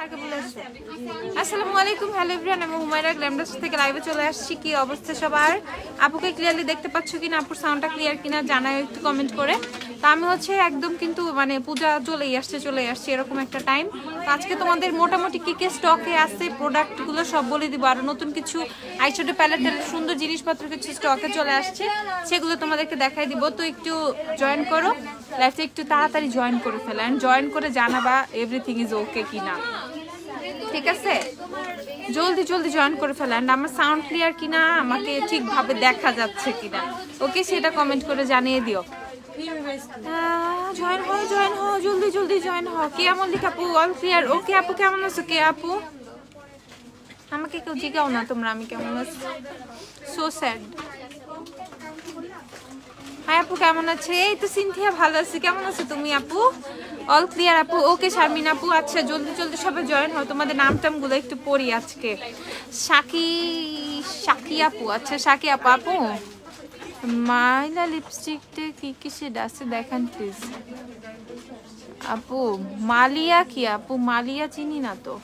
আসসালামু আলাইকুম, hello everyone, আমি হুমায়রা গ্ল্যামডাস থেকে লাইভে চলে আসছি। কি অবস্থা সবার? আপুকে ক্লিয়ারলি দেখতে পাচ্ছ কিনা, আপুর সাউন্ডটা ক্লিয়ার কিনা জানাও একটু কমেন্ট করে। তো আমি হচ্ছে একদম কিন্তু মানে পূজা চলেই আসছে এরকম একটা টাইম। তো আজকে তোমাদের মোটামুটি কি কি স্টকে আছে প্রোডাক্টগুলো সব বলে দিব। আর নতুন কিছু আইশ্যাডো প্যালেটের সুন্দর জিনিসপত্র কিছু স্টকে চলে আসছে, সেগুলো তোমাদেরকে দেখাই দিব। তো একটু জয়েন করো লাইভটা, একটু তাড়াতাড়ি জয়েন করে ফেলেন, জয়েন করে জানাবা এভরিথিং ইজ ওকে কিনা, ঠিক আছে? জলদি জলদি জয়েন করে ফেলেন। আমার সাউন্ড ক্লিয়ার কিনা, আমাকে ঠিকভাবে দেখা যাচ্ছে কিনা, ওকে সেটা কমেন্ট করে জানিয়ে দিও। জয়েন হও জলদি জলদি জয়েন হও। কেয়া মল্লিক আপু অল ক্লিয়ার। ওকে আপু কেমন আছো? কে আপু? আমাকে কেউ জিজ্ঞাও না তোমরা আমি কেমন আছি। So sad. হাই আপু কেমন আছে? এই তো সিনথিয়া ভালো আছি, কেমন আছো তুমি আপু? অল ক্লিয়ার আপু। ওকে শারমিন আপু, আচ্ছা জলদি জলদি সবাই জয়েন হও। তোমাদের নাম টামগুলো একটু পড়ি আজকে। শাকি আপু, আচ্ছা শাকি আপু। আপু মাইলা লিপস্টিকটা কি কি শেড আছে দেখান প্লিজ। আপু মালিয়া কি আপু? মালিয়া চিনি না তো।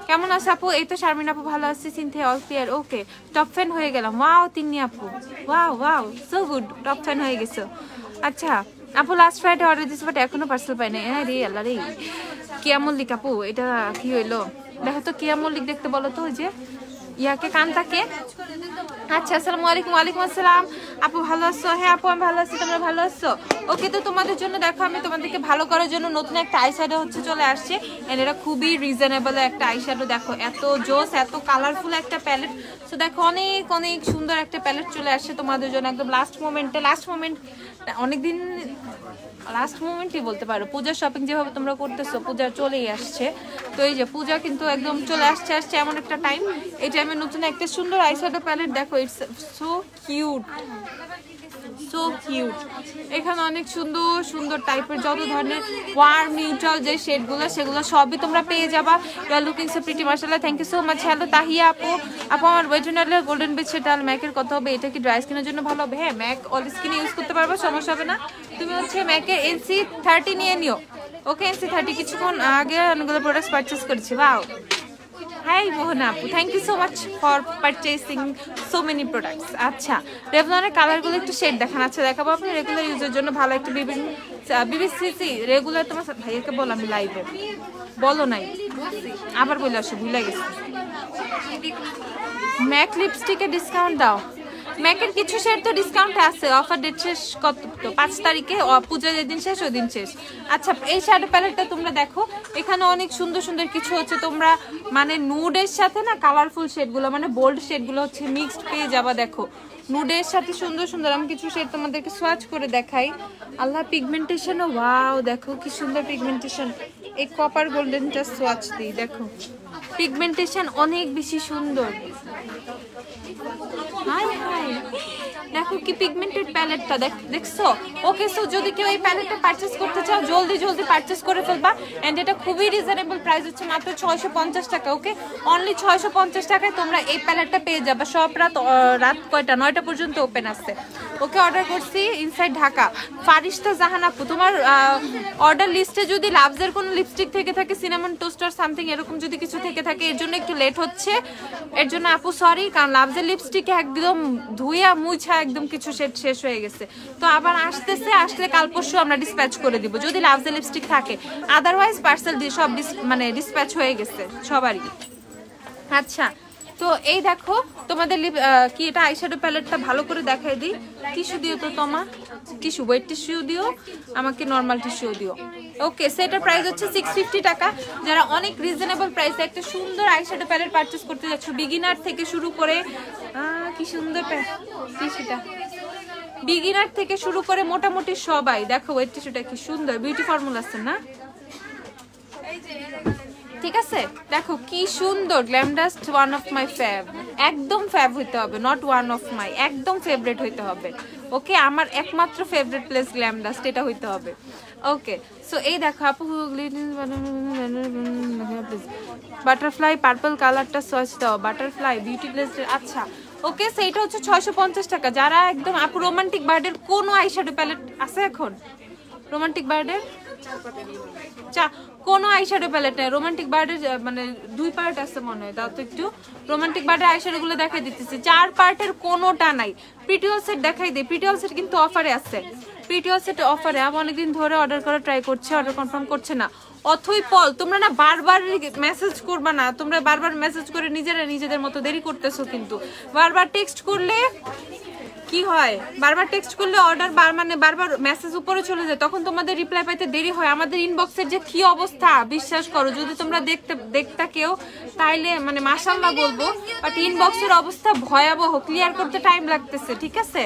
কেমন আছে আপু? এই তো শারমিন আপু ভালো আছি। Sinthia all clear. Okay top fan হয়ে গেলাম। ওয়াও তিন্নি আপু, wow so good, top fan হয়ে গেছো। আচ্ছা আপু লাস্ট ফ্রাইডে অর্ডার দিচ্ছি বাট এখনো পার্সেল পাই নাই। হ্যাঁ রে আল্লাহ রে। কিয়া মল্লিক আপু এটা কি হইলো? দেখো তো কিয়া মল্লিক দেখতে বলো তো, ওই যে ইয়াকে কান্তাকে। আচ্ছা আসসালামু আলাইকুম। ওয়ালাইকুম আসসালাম। আপু ভালো আছো? হ্যাঁ আপু আমি ভালো আছি, তোমরা ভালো আছো? ওকে তো তোমাদের জন্য দেখো আমি তোমাদেরকে ভালো করার জন্য নতুন একটা আইশ্যাডো হচ্ছে চলে আসছে। এন্ড এটা খুবই রিজনেবল একটা আইশ্যাডো। দেখো এত জোস, এত কালারফুল একটা প্যালেট। সো দেখো অনেক অনেক সুন্দর একটা প্যালেট চলে আসছে তোমাদের জন্য একদম লাস্ট মোমেন্ট অনেকদিন লাস্ট মোমেন্টই বলতে পারো। পূজার শপিং যেভাবে তোমরা করতেছো, পূজা চলেই আসছে। তো এই যে পূজা কিন্তু একদম চলে আসছে এমন একটা টাইম। এই টাইমে নতুন একটা সুন্দর আইশ্যাডো প্যালেট দেখো, ইটস সো কিউট। এখানে অনেক সুন্দর সুন্দর টাইপের যত ধরনের ওয়ার্ম নিউট্রাল যে শেডগুলো সেগুলো সবই তোমরা পেয়ে যাবা। You are looking so pretty মাশাআল্লাহ, thank you so much. Hello Tahiya আপু। আমার ওয়েটনারের গোল্ডেন বিচ সেটাল ম্যাকের কত হবে? এটা কি ড্রাই স্কিনের জন্য ভালো হবে? হ্যাঁ ম্যাক অল স্কিনে ইউজ করতে পারবো, সমস্যা হবে না। তুমি হচ্ছে ম্যাকের NC30 নিয়ে নিও। ওকে NC30 কিছুক্ষণ আগে অনেকগুলো প্রোডাক্টস পারচেস করেছি। ওয়াও। হাই মোহনা আপু, thank you so much for purchasing so many products. আচ্ছা রেভলনের কালারগুলো একটু শেড দেখান। আচ্ছা দেখাবো আপনি রেগুলার ইউজের জন্য ভালো একটা বিবিসি রেগুলার। তোমার ভাইয়াকে বল আমি লাইভে বলো নাই, আবার বলে আসো, ভুলে গেছি। ম্যাক লিপস্টিকে ডিসকাউন্ট দাও। ম্যাকের কিছু শেড তো ডিসকাউন্ট আছে, অফার ডেট শেষ কত তো 5 তারিখে, পূজা যেদিন শেষ ওই দিন শেষ। আচ্ছা এই শ্যাডো প্যালেটটা তোমরা দেখো, এখানে অনেক সুন্দর সুন্দর কিছু হচ্ছে তোমরা মানে নুডের সাথে না কালারফুল শেডগুলো মানে বোল্ড শেডগুলো হচ্ছে মিক্সড পেয়ে যাবা। দেখো নুডের সাথে সুন্দর সুন্দর আমি কিছু শেড তোমাদেরকে সোয়াচ করে দেখাই। আল্লাহ পিগমেন্টেশনও ওয়াও, দেখো কি সুন্দর পিগমেন্টেশন। এই কপার গোল্ডেনটা সোয়াচ দিই, দেখো পিগমেন্টেশন অনেক বেশি সুন্দর। দেখো কি পিগমেন্টেড প্যালেটটা দেখছো? ওকে সো যদি কেউ এই প্যালেটটা পারচেজ করতে চাও জলদি জলদি পারচেজ করে ফেলবা। এন্ড এটা খুবই রিজনেবল প্রাইস হচ্ছে মাত্র 650 টাকা। ওকে অনলি 650 টাকায় তোমরা এই প্যালেটটা পেয়ে যাবে। সব রাত কয়টা? 9টা পর্যন্ত ওপেন আছে। ওকে অর্ডার করছি ইনসাইড ঢাকা। ফারিস্তা জাহান আপু তোমার অর্ডার লিস্টে যদি লাভসের কোনো লিপস্টিক থেকে থাকে, সিনামন টোস্টার সামথিং এরকম যদি কিছু থেকে থাকে, এর জন্য একটু লেট হচ্ছে। এর জন্য আপু সরি, কারণ লাভসের লিপস্টিক একদম ধুইয়া মুছা একদম কিছু শেড শেষ হয়ে গেছে। তো আবার আসলে কাল পরশু আমরা ডিসপ্যাচ করে দিব যদি লাভসের লিপস্টিক থাকে। আদারওয়াইজ পার্সেল দিয়ে সব মানে ডিসপ্যাচ হয়ে গেছে সবারই। আচ্ছা তো এই দেখো তোমাদের কি এটা আইশ্যাডো প্যালেটটা ভালো করে দেখাই দিই। টিস্যু দিও তো, তোমার টিস্যু ওয়েট টিস্যু দিও, আমাকে নর্মাল টিস্যু দিও। ওকে সেটার প্রাইস হচ্ছে 650 টাকা। যারা অনেক রিজনেবল প্রাইসে একটা সুন্দর আইশ্যাডো প্যালেট পারচেস করতে যাচ্ছ, বিগিনার থেকে শুরু করে কি সুন্দর টিস্যুটা, বিগিনার থেকে শুরু করে মোটামুটি সবাই দেখো ওয়েট টিস্যুটা কি সুন্দর, বিউটি ফর্মুলা আছে না, ঠিক আছে? দেখো কি সুন্দর। গ্ল্যামডাস্ট ওয়ান অফ মাই ফেভ, একদম ফেভ হইতে হবে, নট ওয়ান অফ মাই, একদম ফেভারিট হইতে হবে। ওকে আমার একমাত্র ফেভারিট প্লেস গ্ল্যামডাস্ট, এটা হইতে হবে। ওকে সো এই দেখো আপু বাটারফ্লাই পার্পল কালারটা সোয়াচ দাও। বাটারফ্লাই বিউটি প্লেসের। আচ্ছা ওকে সেইটা হচ্ছে 650 টাকা। যারা একদম আপু রোমান্টিক বার্ডের কোনো আইশ্যাডো প্যালেট আছে এখন? রোমান্টিক বার্ডের কোনো আইশ্যাডো প্যালেট নাই। রোমান্টিক বার্ডের মানে 2 পার্ট আছে মনে হয়, দাও তো একটু। রোমান্টিক বার্ডের আইশ্যাডো গুলো দেখাই দিতেছি, 4 পার্টের কোনোটা নাই। প্রিটিওল সেট দেখাই দিই, প্রিটিওল সেট কিন্তু অফারে আছে, প্রিটিওল সেট অফারে। আমি অনেকদিন ধরে অর্ডার করা ট্রাই করছি, অর্ডার কনফার্ম করছে না। অথই পল, তোমরা না বারবার মেসেজ করবা না, তোমরা বারবার মেসেজ করে নিজেদের মতো দেরি করতেছো, কিন্তু বারবার টেক্সট করলে কি হয়, বারবার টেক্সট করলে অর্ডার মানে বারবার মেসেজ উপরে চলে যায়, তখন তোমাদের রিপ্লাই পাইতে দেরি হয়। আমাদের ইনবক্সের যে কি অবস্থা বিশ্বাস করো, যদি তোমরা দেখতে কেউ তাইলে মানে মাশাআল্লাহ বলবো, বাট ইনবক্সের অবস্থা ভয়াবহ, ক্লিয়ার করতে টাইম লাগতেছে। ঠিক আছে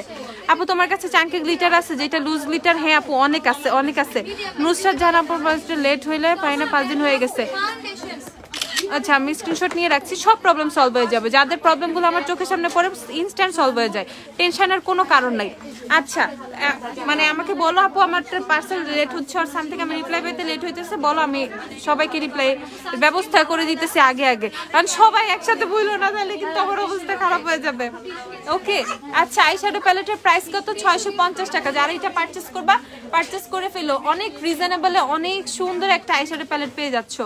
আপু, তোমার কাছে চাঙ্কি গ্লিটার আছে যেটা লুজ গ্লিটার? হ্যাঁ আপু অনেক আছে, অনেক আছে। নুসরাত জাহান আপুর লেট হইলে পাই না, 5 দিন হয়ে গেছে। আচ্ছা আমি স্ক্রিনশট নিয়ে রাখছি, সব প্রবলেম সলভ হয়ে যাবে। যাদের প্রবলেমগুলো আমার চোখের সামনে পড়ে ইনস্ট্যান্ট সলভ হয়ে যায়, টেনশনের কোনো কারণ নাই। আচ্ছা মানে আমাকে বলো আপু আমার পার্সেল লেট হচ্ছে আর সামথিং, আমি রিপ্লাই পেতে লেট হইতেছে, বলো আমি সবাইকে রিপ্লাই ব্যবস্থা করে দিতেছি আগে আগে, কারণ সবাই একসাথে বললো না তাহলে কিন্তু আমার অবস্থা খারাপ হয়ে যাবে। ওকে আচ্ছা, আইশ্যাডো প্যালেটের প্রাইস কত? 650 টাকা। যারা এটা পারচেস করবা পারচেস করে ফেলো, অনেক রিজনেবলে অনেক সুন্দর একটা আইশ্যাডো প্যালেট পেয়ে যাচ্ছ।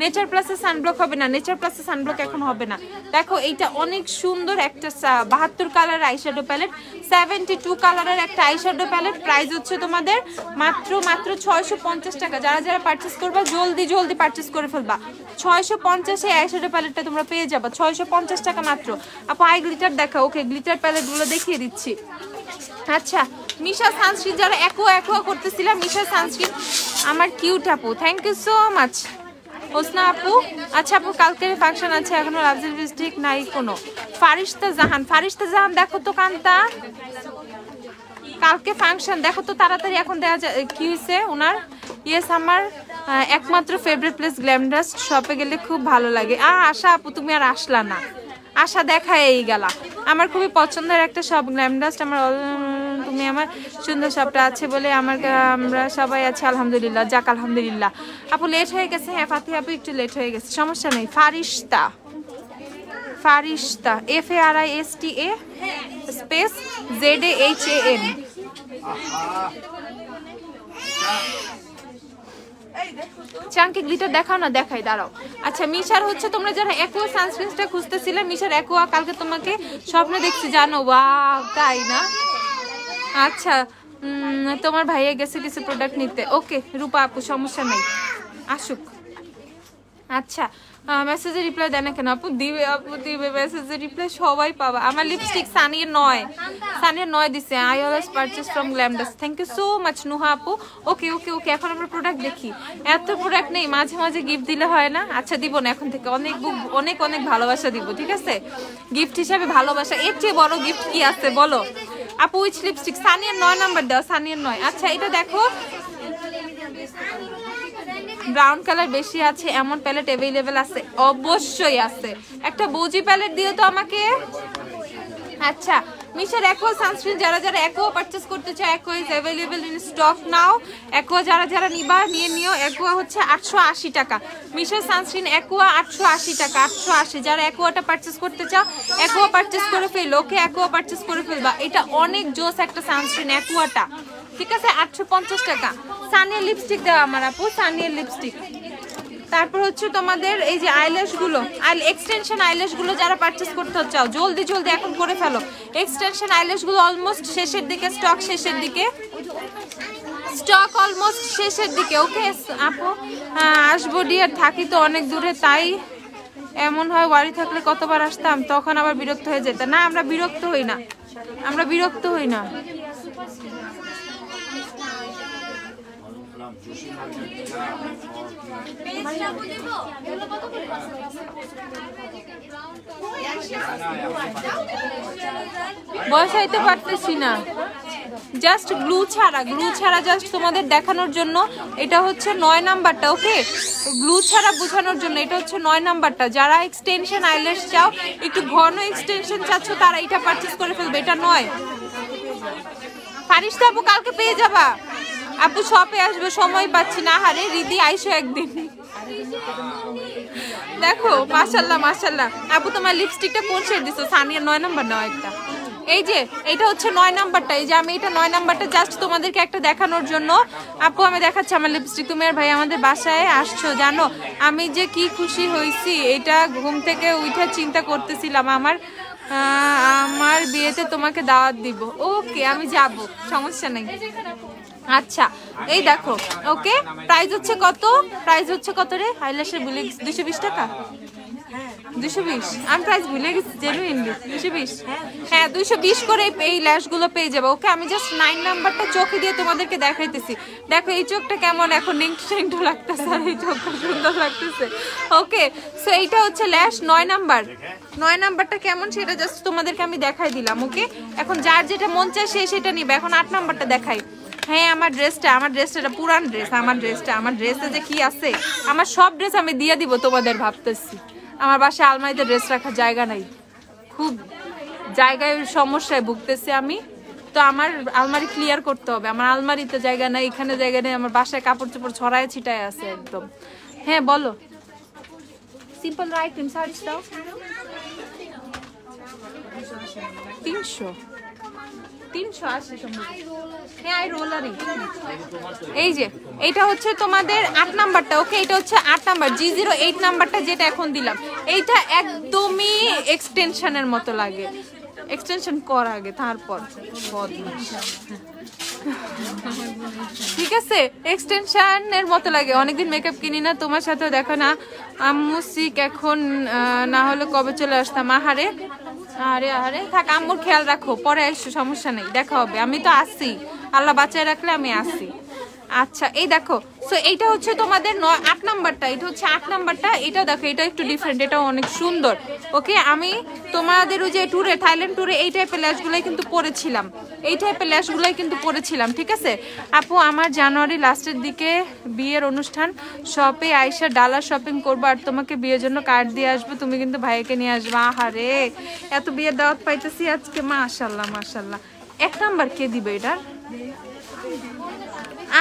নেচার প্লাসে সানব্লক হবে না, নেচার প্লাসে সানব্লক এখন হবে না। দেখো এইটা অনেক সুন্দর একটা 72 কালার আইশ্যাডো প্যালেট, 72 কালারের একটা আইশ্যাডো প্যালেট। প্রাইস হচ্ছে তোমাদের মাত্র 650 টাকা। যারা যারা পারচেস করবা জলদি জলদি পারচেস করে ফেলবা। 650 এই আইশ্যাডো প্যালেটটা তোমরা পেয়ে যাবা 650 টাকা মাত্র। আপু আই গ্লিটার দেখা, ওকে গ্লিটার প্যালেট গুলো দেখিয়ে দিচ্ছি। আচ্ছা মিশা সানস্ক্রিন, যারা একোয়া করতেছিলাম, মিশা সানস্ক্রিন আমার কিউট আপু, থ্যাংক ইউ সো মাচ। হোসনা আপু আচ্ছা আপু কালকের ফাংশন আছে, এখনো লাভলি লিপস্টিক নাই কোনো। ফারিস্তা জাহান দেখো তো কান্তা, কালকে ফাংশন দেখো তো তাড়াতাড়ি, এখন দেওয়া যায় কি হয়েছে ওনার। ইয়েস আমার একমাত্র ফেভারিট প্লেস গ্ল্যামডাস্ট, শপে গেলে খুব ভালো লাগে। আশা আপু তুমি আর আসলা না, আশা দেখা এই গেলা। আমার খুবই পছন্দের একটা শপ গ্ল্যামডাস্ট, আমার তুমি আমার সুন্দর শপটা আছে বলে আমরা সবাই আছি আলহামদুলিল্লাহ, যাক আলহামদুলিল্লাহ। আপু লেট হয়ে গেছে, হ্যাঁ ফাতি আপু একটু লেট হয়ে গেছে, সমস্যা নেই। ফারিস্তা FARISTA space ZAHAN। Chunky glitter দেখাও না, দেখাই দাঁড়াও। আচ্ছা মিশার হচ্ছে তোমরা যারা একোয়া সানস্ক্রিনটা খুঁজতেছিলে, মিশার একোয়া কালকে তোমাকে স্বপ্নে দেখছি জানো, ওয়াও তাই না? আচ্ছা তোমার ভাইয়া গেছে কিছু প্রোডাক্ট নিতে, ওকে রূপা আপু সমস্যা নাই, আসুক। আচ্ছা মেসেজে রিপ্লাই দেয় না কেন? আপু দিবে মেসেজে রিপ্লাই, সবাই পাবা। আমার লিপস্টিক সানির 9 দিছে। I always purchase from Glamdust, thank you so much Nuha আপু। ওকে ওকে ওকে এখন আমরা প্রোডাক্ট দেখি, এত প্রোডাক্ট নেই, মাঝে মাঝে গিফট দিলে হয় না? আচ্ছা দিব না, এখন থেকে অনেক অনেক ভালোবাসা দিব, ঠিক আছে? গিফট হিসাবে ভালোবাসা, এর চেয়ে বড় গিফট কি আছে বলো? আপু উইচ লিপস্টিক? সানিয়ার 9 নাম্বার দাও, সানিয়ার 9। আচ্ছা এটা দেখো, ব্রাউন কালার বেশি আছে এমন প্যালেট অ্যাভেলেবেল আছে? অবশ্যই আছে, একটা বৌজি প্যালেট দিও তো আমাকে। আচ্ছা মিশার একোয়া সানস্ক্রিন, যারা যারা একোয়া পারচেজ করতে চাও, aqua is available in stock now. Aqua যারা যারা নিবা নিও। একোয়া হচ্ছে 880 টাকা, মিশার সানস্ক্রিন একোয়া 880 টাকা, 880। যারা একোয়াটা পারচেজ করতে চাও একোয়া পারচেজ করে ফেলো, ওকে একোয়া পারচেজ করে ফেলবা। এটা অনেক জোস একটা সানস্ক্রিন একোয়াটা, ঠিক আছে? 850 টাকা। সানিয়ার লিপস্টিক দেওয়া আমার আপু, সানিয়ার লিপস্টিক। তারপর হচ্ছে তোমাদের এই যে আইল্যাশ গুলো, এক্সটেনশন আইল্যাশ গুলো যারা পারচেজ করতে চাও জলদি জলদি এখন করে ফেলো। এক্সটেনশন আইল্যাশ গুলো অলমোস্ট শেষের দিকে, স্টক শেষের দিকে, স্টক অলমোস্ট শেষের দিকে। ওকে আপু আসবো ডিয়ার, থাকি তো অনেক দূরে, তাই এমন হয় বাড়ি থাকলে কতবার আসতাম, তখন আবার বিরক্ত হয়ে যেত। না আমরা বিরক্ত হই না, আমরা বিরক্ত হই না। বসাইতে পারতেছি না, জাস্ট গ্লু ছাড়া জাস্ট তোমাদের দেখানোর জন্য। এটা হচ্ছে 9 নাম্বারটা, ওকে গ্লু ছাড়া বোঝানোর জন্য। এটা হচ্ছে 9 নাম্বারটা। যারা এক্সটেনশন আইল্যাশ চাও, একটু ঘন এক্সটেনশন চাচ্ছ, তারা এটা পারচেজ করে ফেলবে। এটা 9। ফারিস্তা আপু কালকে পেয়ে যাবা। আপু শপে আসবে, সময় পাচ্ছি না। হারে রিদি আইসো একদিন। দেখো মাশাআল্লাহ মাশাআল্লাহ। আপু তোমার লিপস্টিকটা কোন শেড দিছো? সানিয়া 9 নাম্বার নাও একটা। এই যে এটা হচ্ছে 9 নাম্বারটা, এই যে আমি এটা 9 নাম্বারটা জাস্ট তোমাদেরকে একটা দেখানোর জন্য আপু আমি দেখাচ্ছি আমার লিপস্টিক। তুমি আর ভাই আমাদের বাসায় আসছো, জানো আমি যে কি খুশি হয়েছি। এটা ঘুম থেকে উঠে চিন্তা করতেছিলাম আমার বিয়েতে তোমাকে দাওয়াত দিব। ওকে আমি যাব, সমস্যা নেই। আচ্ছা এই দেখো, ওকে প্রাইস হচ্ছে কত? প্রাইস হচ্ছে কত রে? আইল্যাশের ভুলে 220 টাকা, 220। আমি প্রাইস ভুলে গেছি, জেনুইনলি 220। হ্যাঁ 220 করে এই ল্যাশগুলো পেয়ে যাবে। ওকে আমি জাস্ট 9 নাম্বারটা চোখে দিয়ে তোমাদেরকে দেখাইতেছি। দেখো এই চোখটা কেমন এখন নিংটু লাগতেছে, আর এই চোখটা সুন্দর লাগতেছে। ওকে সো এইটা হচ্ছে ল্যাশ 9 নাম্বার। 9 নাম্বারটা কেমন সেটা জাস্ট তোমাদেরকে আমি দেখাই দিলাম। ওকে এখন যার যেটা মন চায় সে সেটা নিবে। এখন 8 নাম্বারটা দেখাই। হ্যাঁ আমার ড্রেসটা পুরান ড্রেস। আমার ড্রেসে যে কি আছে, আমার সব ড্রেস আমি দিয়ে দিব তোমাদের, ভাবতেছি আমার বাসায় আলমারিতে ড্রেস রাখার জায়গা নাই, খুব জায়গায় সমস্যায় ভুগতেছি আমি। তো আমার আলমারি ক্লিয়ার করতে হবে, আমার আলমারিতে জায়গা নাই, এখানে জায়গা নেই, আমার বাসায় কাপড় চোপড় ছড়ায় ছিটায় আছে একদম। হ্যাঁ বলো, সিম্পল রাইট শাড়ি দাও 380 সম্ভবত। হ্যাঁ আই রোলারই। এই যে এইটা হচ্ছে তোমাদের 8 নাম্বারটা। ওকে এটা হচ্ছে 8 নাম্বার, G08 নাম্বারটা যেটা এখন দিলাম। এইটা একদমই এক্সটেনশনের মতো লাগে, এক্সটেনশন কর আগে তারপর ঠিক আছে, এক্সটেনশনের মতো লাগে। অনেকদিন মেকআপ কিনি না, তোমার সাথেও দেখো না আম্মু সিক এখন, না হলে কবে চলে আসতাম। আহারে আরে আরে থাক, আম্মুর খেয়াল রাখো, পরে এসো, সমস্যা নেই, দেখা হবে। আমি তো আসি, আল্লাহ বাঁচায় রাখলে আমি আসি। আচ্ছা এই দেখো, সো এইটা হচ্ছে তোমাদের 8 নাম্বারটা। এটা হচ্ছে 8 নাম্বারটা। এটা দেখো এটা একটু ডিফারেন্ট, এটাও অনেক সুন্দর। ওকে আমি তোমাদের ওই যে ট্যুরে, থাইল্যান্ড ট্যুরে এই টাইপের ল্যাশগুলাই কিন্তু পরেছিলাম, ঠিক আছে আপু। আমার জানুয়ারি লাস্টের দিকে বিয়ের অনুষ্ঠান, শপে আইসা ডালার শপিং করবো আর তোমাকে বিয়ের জন্য কার্ড দিয়ে আসবো, তুমি কিন্তু ভাইকে নিয়ে আসবে। আহারে এত বিয়ের দাওয়াত পাইতেছি আজকে, মাশাল্লাহ মাশাল্লাহ। 1 নাম্বার কে দিবে এটা?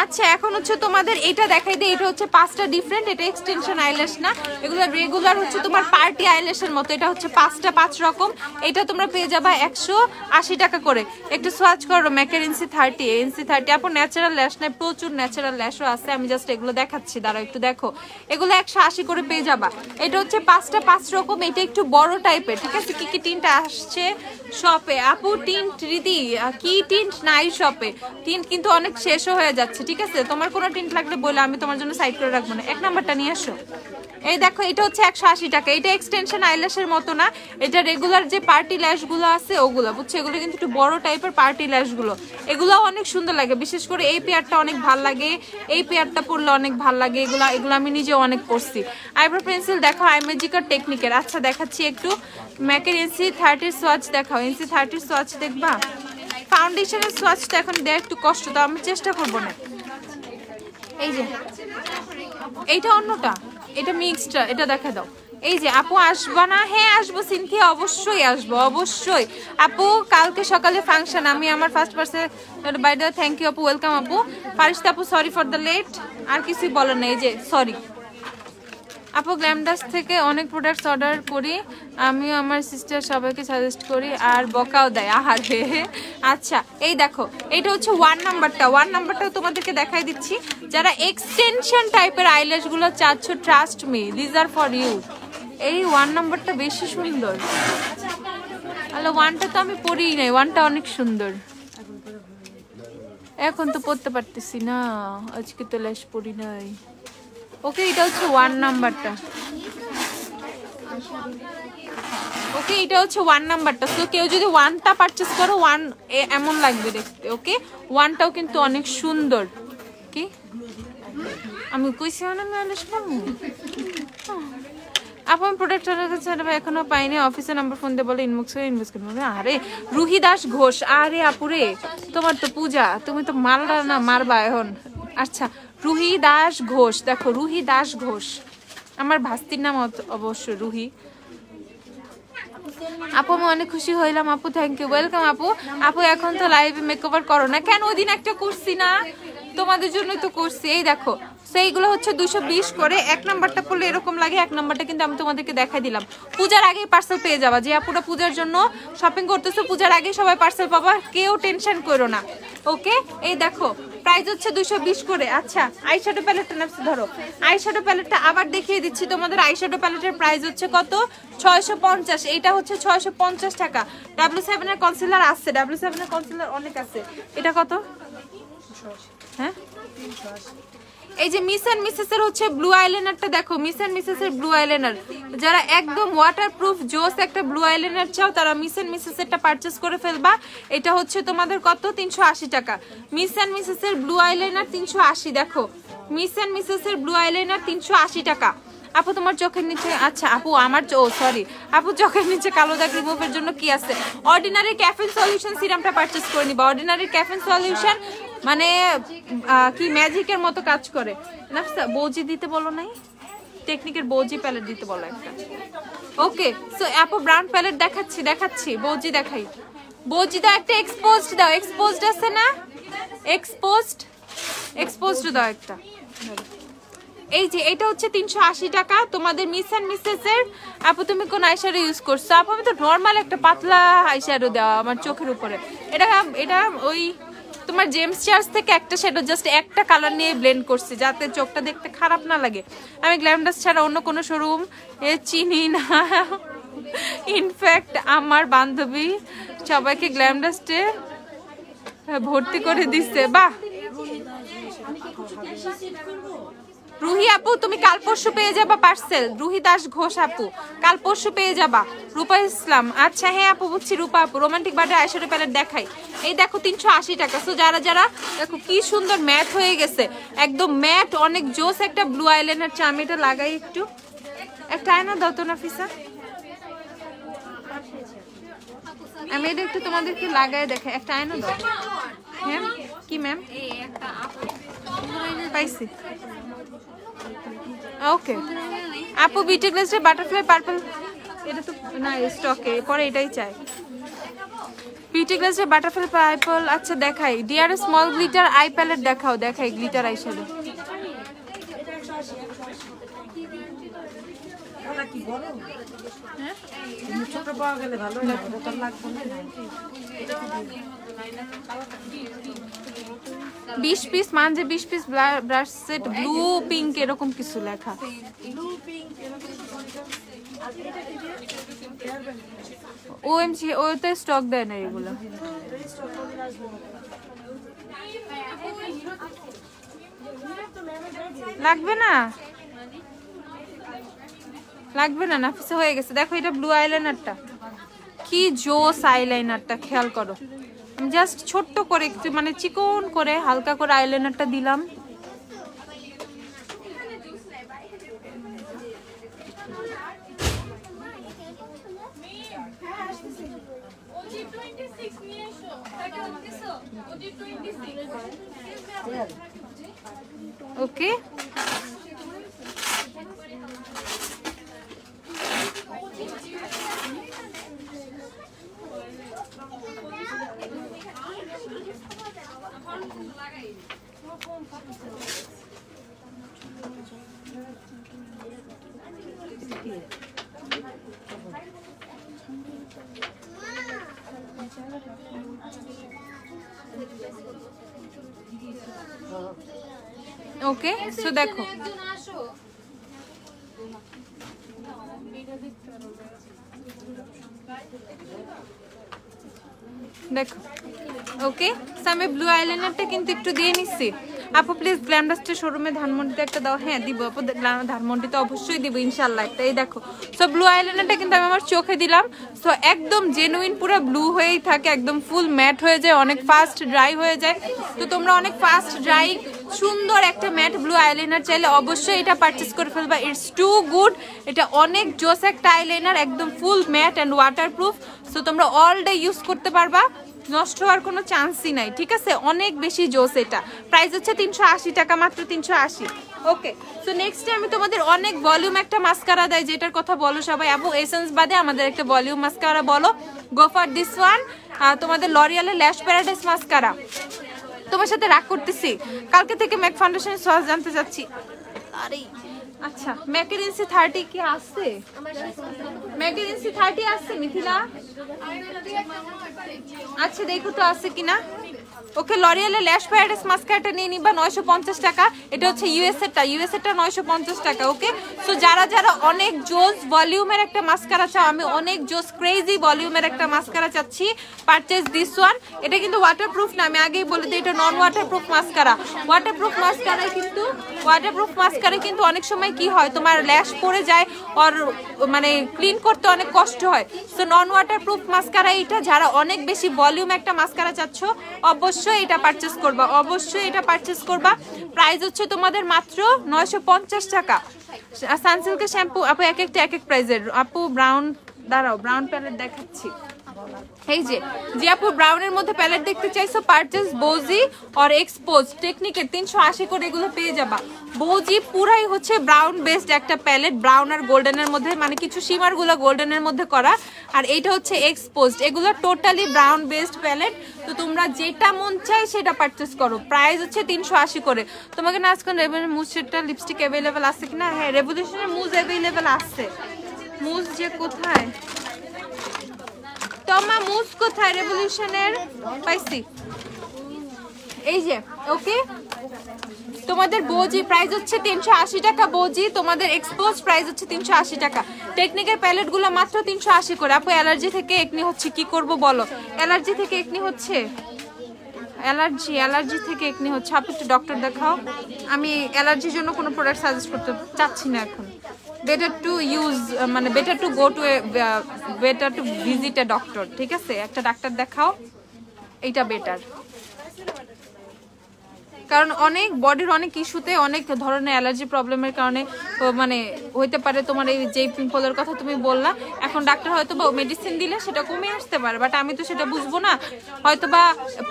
আচ্ছা এখন হচ্ছে তোমাদের এটা দেখাই দিই। এটা হচ্ছে 5টা ডিফারেন্ট, এটা এক্সটেনশন আইল্যাশ না, এগুলো রেগুলার হচ্ছে তোমার পার্টি আইল্যাশের মতো। এটা হচ্ছে 5 রকম। এটা তোমরা পেয়ে যাবা 180 টাকা করে। একটু সোয়াচ করো ম্যাকের NC30 আপু। ন্যাচারাল ল্যাশ নাই, প্রচুর ন্যাচারাল ল্যাশও আছে, আমি জাস্ট এগুলো দেখাচ্ছি, দাঁড়াও একটু দেখো। এগুলো 180 করে পেয়ে যাবা। এটা হচ্ছে 5 রকম, এটা একটু বড় টাইপের, ঠিক আছে। কি টিন্ট আসছে শপে আপু? টিন্ট রীতি কি টিন্ট নাই শপে, টিন্ট কিন্তু অনেক শেষও হয়ে যাচ্ছে, ঠিক আছে। তোমার কোনো টিন্ট লাগলে বলে আমি তোমার জন্য সাইড করে রাখবো না। 1 নাম্বারটা নিয়ে আসো। এই দেখো এটা হচ্ছে 180 টাকা। এটা এক্সটেনশন আইল্যাশের মতো না, এটা রেগুলার যে পার্টি ল্যাশগুলো আছে ওগুলো, বুঝছো। এগুলো কিন্তু একটু বড় টাইপের পার্টি ল্যাশগুলো, এগুলো অনেক সুন্দর লাগে। বিশেষ করে এই পেয়ারটা অনেক ভাল লাগে, এই পেয়ারটা পরলে অনেক ভাল লাগে। এগুলো আমি নিজেও অনেক পরছি। আইব্রো পেন্সিল দেখো আইমেজিকার টেকনিকের। আচ্ছা দেখাচ্ছি একটু ম্যাকের NC30 সোয়াচ দেখাও। NC30 সোয়াচ দেখবা? ফাউন্ডেশনের সোয়াচটা এখন দেওয়া একটু কষ্ট, তো আমি চেষ্টা করবো না। এই যে এইটা অন্যটা, এটা মিক্সড, এটা দেখা দাও। এই যে আপু আসবা না? হ্যাঁ আসবো সিনথিয়া, অবশ্যই আসবো, অবশ্যই আপু। কালকে সকালে ফাংশন, আমি আমার first person by the thank you আপু, ওয়েলকাম আপু। ফারিস্তা আপু সরি ফর দ্য লেট, আর কিছুই বলার নেই, যে সরি আপু। গ্ল্যামডাস থেকে অনেক প্রোডাক্টস অর্ডার করি, আমিও আমার সিস্টার সবাইকে সাজেস্ট করি আর বকাও দেয়। আহারে আচ্ছা এই দেখো এইটা হচ্ছে 1 নাম্বারটা। 1 নাম্বারটাও তোমাদেরকে দেখাই দিচ্ছি। যারা এক্সটেনশন টাইপের আইল্যাশগুলো চাচ্ছ, trust me, this are for you. এই 1 নাম্বারটা বেশি সুন্দর। আল্লাহ 1টা তো আমি পরিই নাই, 1টা অনেক সুন্দর। এখন তো পড়তে পারতেছি না, আজকে তো ল্যাশ পরি নাই। ওকে এটা হচ্ছে 1 নাম্বারটা। ওকে এটা হচ্ছে 1 নাম্বারটা। তো কেউ যদি 1টা পারচেজ করো, 1 এমন লাগবে দেখতে। ওকে 1টাও কিন্তু অনেক সুন্দর। কি আমি কইছি না ম্যালেশ করবো আপু? আমি প্রোডাক্ট এখনো পাইনি, অফিসের নাম্বার ফোন দিয়ে বলে ইনবক্স করবো। আরে রুহি দাস ঘোষ, আরে আপুরে তোমার তো পূজা, তুমি তো মারলা না, মারবা এখন। আচ্ছা রুহি দাস ঘোষ, দেখো রুহি দাস ঘোষ আমার ভাস্তির নাম অবশ্য রুহি। আপু আমি অনেক খুশি হইলাম আপু, থ্যাংক ইউ, ওয়েলকাম আপু। আপু এখন তো লাইভে মেকওভার করো না কেন? ওই দিন একটা করছি না, তোমাদের জন্যই তো করছি। এই দেখো সেইগুলো হচ্ছে 220 করে। এক নাম্বারটা পড়লে এরকম লাগে, এক নাম্বারটা কিন্তু আমি তোমাদেরকে দেখাই দিলাম। পূজার আগেই পার্সেল পেয়ে যাবা, যে আপুরা পূজার জন্য শপিং করতেছো পূজার আগে সবাই পার্সেল পাবা, কেউ টেনশন করো না। ওকে, এই দেখো প্রাইস হচ্ছে 220 করে। আচ্ছা আইশ্যাডো প্যালেটটা নামছে ধরো, আইশ্যাডো প্যালেটটা আবার দেখিয়ে দিচ্ছি তোমাদের। আইশ্যাডো প্যালেটের প্রাইস হচ্ছে কত? 650। এইটা হচ্ছে 650 টাকা। W7 এর কনসিলার আছে, W7 এর কনসিলার অনেক আছে। এটা কত? হ্যাঁ এই যে মিস এন্ড মিসেস এর হচ্ছে ব্লু আইলাইনারটা দেখো, মিস এন্ড মিসেস এর ব্লু আইলাইনার, যারা একদম ওয়াটারপ্রুফ জোস একটা ব্লু আইলাইনার চাও তারা মিস এন্ড মিসেস এরটা পারচেজ করে ফেলবা। এটা হচ্ছে তোমাদের কত? 380 টাকা। মিস এন্ড মিসেস এর ব্লু আইলাইনার 380। দেখো মিস এন্ড মিসেস এর ব্লু আইলাইনার 380 টাকা। আপু তোমার চোখের নিচে, আচ্ছা আপু আমার সরি আপু চোখের নিচে কালো দাগ রিমুভের জন্য কি আছে? অর্ডিনারি ক্যাফেন সলিউশন সিরামটা পারচেজ করে নিবা। অর্ডিনারি ক্যাফেন সলিউশন মানে কি ম্যাজিকের মতো কাজ করে। নাফসা বৌজি দিতে বলো নাই, টেকনিকের বৌজি প্যালেট দিতে বলো একটা। ওকে সো আপু ব্রাউন প্যালেট দেখাচ্ছি বৌজি দেখাই। বৌজি দাও একটা এক্সপোজড দাও, এক্সপোজড আছে না? এক্সপোজড দাও একটা। এই যে এটা হচ্ছে 380 টাকা তোমাদের মিস এন্ড মিসেস এর। আপু তুমি কোন আইশ্যাডো ইউজ করছো? আপু আমি তো নরমাল একটা পাতলা আইশ্যাডো দেওয়া আমার চোখের উপরে। এটা ওই তোমার জেমস চার্লস থেকে একটা শ্যাডো জাস্ট একটা কালার নিয়ে ব্লেন্ড করছি যাতে চোখটা দেখতে খারাপ না লাগে। আমি গ্ল্যামডাস ছাড়া অন্য কোনো শোরুম চিনি না। ইনফ্যাক্ট আমার বান্ধবী সবাইকে গ্ল্যামডাস্টে ভর্তি করে দিচ্ছে। বাহ রুহি আপু তুমি কাল পরশু পেয়ে যাবা পার্সেল। রুহি দাস ঘোষ আপু কাল পরশু পেয়ে যাবা। রূপা ইসলাম, আচ্ছা হ্যাঁ আপু বুঝছি। রূপা আপু রোমান্টিক বার্থডে আইশ্যাডো প্যালেট দেখাই। এই দেখো 380 টাকা। সো যারা দেখো কি সুন্দর ম্যাট হয়ে গেছে, একদম ম্যাট, অনেক জোস একটা ব্লু আইলাইনার। আমি এটা লাগাই একটু, একটা আয়না দাও তো নাফিসা, আমি এটা একটু তোমাদেরকে লাগাই দেখাই। একটা আয়না দাও। ম্যাম কি ম্যাম? পাইছি। ওকে আপু বিউটি গ্লেজে বাটারফ্লাই পার্পল, এটা তো না স্টকে, পরে এটাই চাই। Beauty Glazed butterfly purple. আচ্ছা দেখাই। Dear small glitter eye palette দেখাও, দেখাই গ্লিটার আই শ্যাডো। ছোট পাওয়া গেলে ভালো লাগবে না। 20 পিস মানে 20 piece brush set blue pink এরকম কিছু লেখা। ওএমজি ওতে স্টক দেয় না এগুলো। লাগবে না নাফিসা হয়ে গেছে। দেখো এটা ব্লু আইলাইনারটা কি জোস আইলাইনারটা, খেয়াল করো। আমি জাস্ট ছোট্ট করে একটু মানে চিকন করে হালকা করে আইলাইনারটা দিলাম। ওকে ওকে সো দেখো দেখো ওকে আমি ব্লু আইলাইনারটা কিন্তু একটু দিয়ে নিচ্ছি। আপু প্লিজ গ্ল্যামডাস্টের শোরুমে ধানমন্ডিতে একটা দাও। হ্যাঁ দিব আপু, ধানমন্ডিতে অবশ্যই দিব ইনশাল্লাহ একটা। এই দেখো সো ব্লু আইলাইনারটা কিন্তু আমি আমার চোখে দিলাম। সো একদম জেনুইন পুরো ব্লু হয়েই থাকে, একদম ফুল ম্যাট হয়ে যায়, অনেক ফাস্ট ড্রাই হয়ে যায়। তো তোমরা অনেক ফাস্ট ড্রাই সুন্দর একটা ম্যাট ব্লু আইলাইনার চাইলে অবশ্যই এটা পারচেজ করে ফেলবা। ইটস টু গুড, এটা অনেক জোস একটা আইলাইনার, একদম ফুল ম্যাট অ্যান্ড ওয়াটারপ্রুফ। সো তোমরা অল ডে ইউজ করতে পারবা, নষ্ট হওয়ার কোনো চান্সই নাই। ঠিক আছে, অনেক বেশি জোস। এটা প্রাইস হচ্ছে 380 টাকা, মাত্র 380। ওকে সো নেক্সট আমি তোমাদের অনেক ভলিউম একটা মাস্কারা দেয়, যেটার কথা বলো সবাই। আপু এসেন্স বাদে আমাদের একটা ভলিউম মাস্কারা বলো। গো ফর দিস ওয়ান, তোমাদের লরিয়ালের ল্যাশ প্যারাডাইস মাস্কারা। তোমার সাথে রাগ করতেছি, কালকে থেকে ম্যাক ফাউন্ডেশনের সোয়াচ জানতে চাচ্ছি। আরে আচ্ছা, ম্যাকেরেন্সি 30 কি আছে? ম্যাকেরেন্সি 30 আছে মিথিলা? আচ্ছা দেখো তো আছে কিনা। ওকে, লরিয়ালের ল্যাশ প্যারাডাইস মাস্কারাটা নিয়ে নিবা 950 টাকা। এটা হচ্ছে ইউএস এরটা 950 টাকা। ওকে, সো যারা যারা অনেক জোস ভলিউমের একটা মাস্কারা চাও, আমি অনেক জোস ক্রেজি ভলিউমের একটা মাস্কারা চাচ্ছি, পারচেজ দিস ওয়ান। এটা কিন্তু ওয়াটারপ্রুফ না, আমি আগেই বলে দিই এটা নন ওয়াটারপ্রুফ মাস্কারা। ওয়াটারপ্রুফ মাস্কারায় কিন্তু অনেক সময় কি হয়, তোমার ল্যাশ পড়ে যায় আর মানে ক্লিন করতে অনেক কষ্ট হয়। সো নন ওয়াটারপ্রুফ মাস্কারা এটা, যারা অনেক বেশি ভলিউম একটা মাস্কারা চাচ্ছ অবশ্যই এটা পারচেজ করবা, অবশ্যই এটা পারচেজ করবা। প্রাইস হচ্ছে তোমাদের মাত্র 950 টাকা। সানসিল্কের শ্যাম্পু আপু এক একটা এক এক প্রাইজের। আপু ব্রাউন, দাঁড়াও ব্রাউন প্যালেট দেখাচ্ছি। এই যে আপু ব্রাউনের মধ্যে প্যালেট দেখতে চাইছো, পারচেজ বোজি আর এক্সপোজ টেকনিকের 380 করে এগুলো পেয়ে যাবা। বোজি পুরাই হচ্ছে ব্রাউন বেসড একটা প্যালেট, ব্রাউন আর গোল্ডেনের মধ্যে, মানে কিছু শিমার গুলো গোল্ডেনের মধ্যে করা, আর এইটা হচ্ছে এক্সপোজড। এগুলো টোটালি ব্রাউন বেসড প্যালেট। তো তোমরা যেটা মন চাই সেটা পারচেজ করো। প্রাইস হচ্ছে 380 করে। তোমাকে না আজকাল রেভলিউশনের মুজটা লিপস্টিক অ্যাভেলেবেল আছে কিনা? হ্যাঁ, রেভলিউশনের মুজ অ্যাভেলেবেল আছে। মুজ যে কোথায় তোমার, মুজ কোথায় রেভলিউশনের? পাইছি, এই যে। ওকে, তোমাদের বোজি প্রাইস হচ্ছে 380 টাকা বোজি, তোমাদের এক্সপোজ প্রাইস হচ্ছে 380 টাকা। টেকনিকের প্যালেট গুলো মাত্র 380 করে। আপু অ্যালার্জি থেকে একনি হচ্ছে, কি করব বলো? অ্যালার্জি থেকে একনি হচ্ছে, অ্যালার্জি থেকে একনি হচ্ছে। আপু একটু ডক্টর দেখাও। আমি অ্যালার্জির জন্য কোনো প্রোডাক্ট সাজেস্ট করতে চাচ্ছি না এখন। বেটার টু ইউজ, মানে better to go to better to visit a doctor. ঠিক আছে, একটা ডাক্তার দেখাও, এইটা বেটার। কারণ অনেক বডির অনেক ইস্যুতে অনেক ধরনের অ্যালার্জি প্রবলেমের কারণে মানে হইতে পারে তোমার এই যে পিম্পলের কথা তুমি বললা, এখন ডাক্তার হয়তো বা মেডিসিন দিলে সেটা কমে আসতে পারে, বাট আমি তো সেটা বুঝবো না। হয়তো বা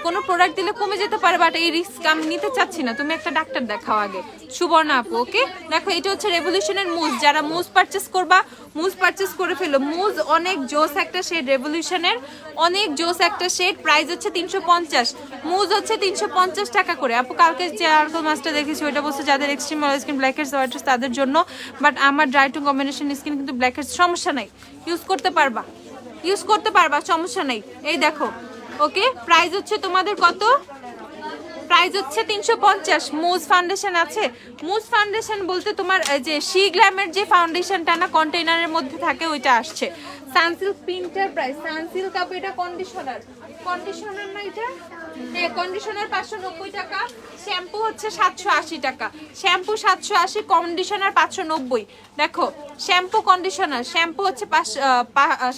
কোনো প্রোডাক্ট দিলে কমে যেতে পারে, বাট এই রিস্ক আমি নিতে চাচ্ছি না। তুমি একটা ডাক্তার দেখাও আগে, সুবর্ণা আপু। ওকে, দেখো এটা হচ্ছে রেভলিউশনের মুজ। যারা মুজ পারচেস করবা, মুজ পারচেস করে ফেলো। মুজ অনেক জোস একটা শেড, রেভলিউশনের অনেক জোস একটা শেড। প্রাইস হচ্ছে 350, মুজ হচ্ছে 350 টাকা করে। আপু কালকে যে আর্কল মাছটা দেখেছি ওইটা বলছে যাদের extreme oil skin, black heads, white heads তাদের জন্য, বাট আমার ড্রাই টু কম্বিনেশন স্কিন, কিন্তু ব্ল্যাক হেডস সমস্যা নাই, ইউজ করতে পারবা, সমস্যা নেই। এই দেখো, ওকে, প্রাইস হচ্ছে তোমাদের কত? প্রাইস হচ্ছে 350। মুজ ফাউন্ডেশন আছে, মুজ ফাউন্ডেশন বলতে তোমার যে শি গ্ল্যামের যে ফাউন্ডেশনটা না কন্টেইনারের মধ্যে থাকে ওইটা আসছে। সানসিল্ক প্রিন্টার প্রাইস, সানসিল্ক আপু এটা কন্ডিশনার না এটা? হ্যাঁ, কন্ডিশনার 590 টাকা, শ্যাম্পু হচ্ছে 780 টাকা। Shampoo 780, conditioner 590। দেখো শ্যাম্পু কন্ডিশনার, শ্যাম্পু হচ্ছে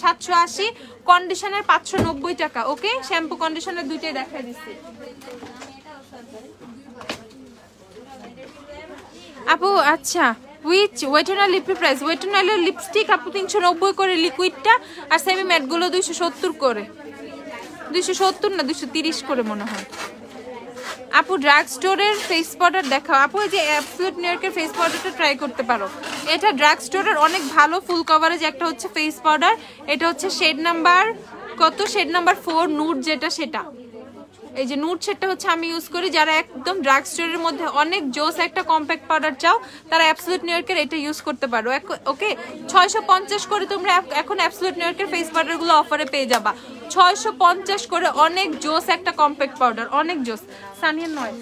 780, কন্ডিশনার 590 টাকা। ওকে, শ্যাম্পু কন্ডিশনার দুইটাই দেখাই দিচ্ছি। আপু আচ্ছা, উইচ ওয়েটনাল লিপি প্রাইস? ওয়েটনালের লিপস্টিক আপু 390 করে লিকুইডটা, আর সেমি ম্যাট গুলো 270 করে। 270 না 230 করে মনে হয়। আপু ড্রাগ স্টোরের ফেস পাউডার দেখাও। আপু এই যে অ্যাবসলিউট নিউ ইয়র্কের ফেস পাউডারটা ট্রাই করতে পারো। এটা ড্রাগ স্টোরের অনেক ভালো ফুল কভারেজ একটা হচ্ছে ফেস পাউডার। এটা হচ্ছে শেড নাম্বার কত? শেড নাম্বার 4 নুড, যেটা সেটা। এই যে নুড শেডটা হচ্ছে আমি ইউজ করি। যারা একদম ড্রাগ স্টোরের মধ্যে অনেক জোস একটা কম্প্যাক্ট পাউডার চাও তারা অ্যাবসলিউট নিউ ইয়র্কের এটা ইউজ করতে পারো। ওকে, 650 করে তোমরা এখন অ্যাবসলিউট নিউ ইয়র্কের ফেস পাউডারগুলো অফারে পেয়ে যাবা। 650 করে অনেক জোস একটা কম্প্যাক্ট পাউডার, অনেক জোস। সানিয়ার 9,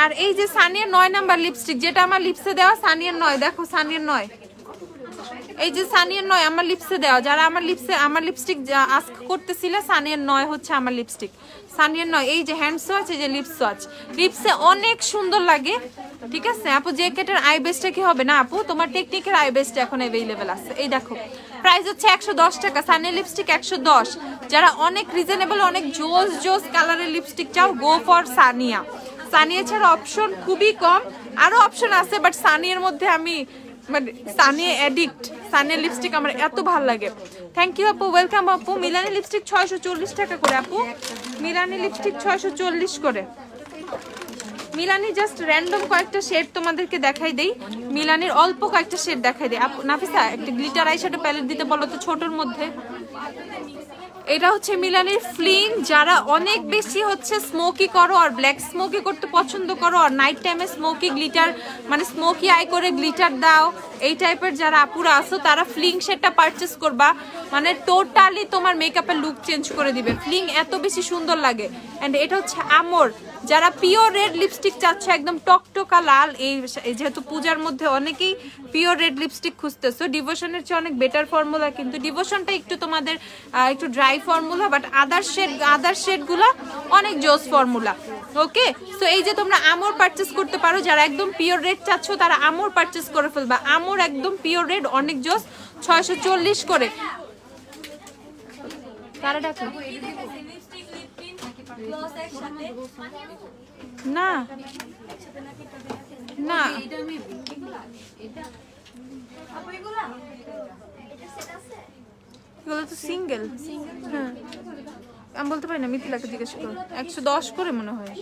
আর এই যে সানিয়ার 9 নাম্বার লিপস্টিক, যেটা আমার লিপসে দেওয়া সানিয়ার 9। দেখো সানিয়ার 9, এই যে সানিয়ার 9 আমার লিপসে দেওয়া। যারা আমার লিপস্টিক আস্ক করতেছিল, সানিয়ার 9 হচ্ছে আমার লিপস্টিক। সানিয়ার 9, এই যে হ্যান্ড সোয়াচ, এই যে লিপ সোয়াচ, লিপসে অনেক সুন্দর লাগে। ঠিক আছে আপু, যে কেটের আই বেসটা কি হবে না আপু? তোমার টেকনিকের আই বেসটা এখন অ্যাভেলেবেল আছে। এই দেখো প্রাইস হচ্ছে 110 টাকা। সানিয়ার লিপস্টিক 110। যারা অনেক রিজনেবল, অনেক জোস কালারের লিপস্টিক চাও, গো ফর সানিয়া। সানিয়া ছাড়া অপশন খুবই কম, আরো অপশন আছে, বাট সানিয়ার মধ্যে আমি মানে সানিয়া অ্যাডিক্ট। সানিয়া লিপস্টিক আমার এত ভালো লাগে। থ্যাংক ইউ আপু, ওয়েলকাম আপু। মিলানি লিপস্টিক 640 টাকা করে আপু। মিলানি লিপস্টিক 640 করে। মিলানি জাস্ট র্যান্ডম কয়েকটা শেড তোমাদেরকে দেখাই দেই। মিলানির অল্প কয়েকটা শেড দেখাই দেই। আপু নাফিসা একটা গ্লিটার আইশ্যাডো প্যালেট দিতে বলো তো ছোটর মধ্যে। এটা হচ্ছে মিলানির ফ্লিং। যারা অনেক বেশি হচ্ছে স্মোকি করো আর ব্ল্যাক স্মোকি করতে পছন্দ করো আর নাইট টাইমে স্মোকি গ্লিটার মানে স্মোকি আই করে গ্লিটার দাও, এই টাইপের যারা আপুরা আছো তারা ফ্লিং শেডটা পারচেস করবা, মানে টোটালি তোমার মেকআপের লুক চেঞ্জ করে দিবে। ফ্লিং এত বেশি সুন্দর লাগে। অ্যান্ড এটা হচ্ছে আমর। যারা পিওর রেড লিপস্টিক চাচ্ছ একদম টকটকা লাল, এই যেহেতু পূজার মধ্যে অনেকেই পিওর রেড লিপস্টিক খুঁজতেছো, ডিভোশনের চেয়ে অনেক বেটার ফর্মুলা, কিন্তু ডিভোশনটা একটু তোমাদের একটু ড্রাই ফর্মুলা, বাট আদার শেডগুলো অনেক জোস ফর্মুলা। ওকে, সো এই যে তোমরা আমর পারচেস করতে পারো, যারা একদম পিওর রেড চাচ্ছ তারা আমর পারচেস করে ফেলবা। আমর একদম পিওর রেড, অনেক জোস, 640 করে। তারা ডাকো না না, এগুলো তো সিঙ্গেল। হ্যাঁ, আমি বলতে পারি না, মিথিলাকে জিজ্ঞেস করো। 110 করে মনে হয়।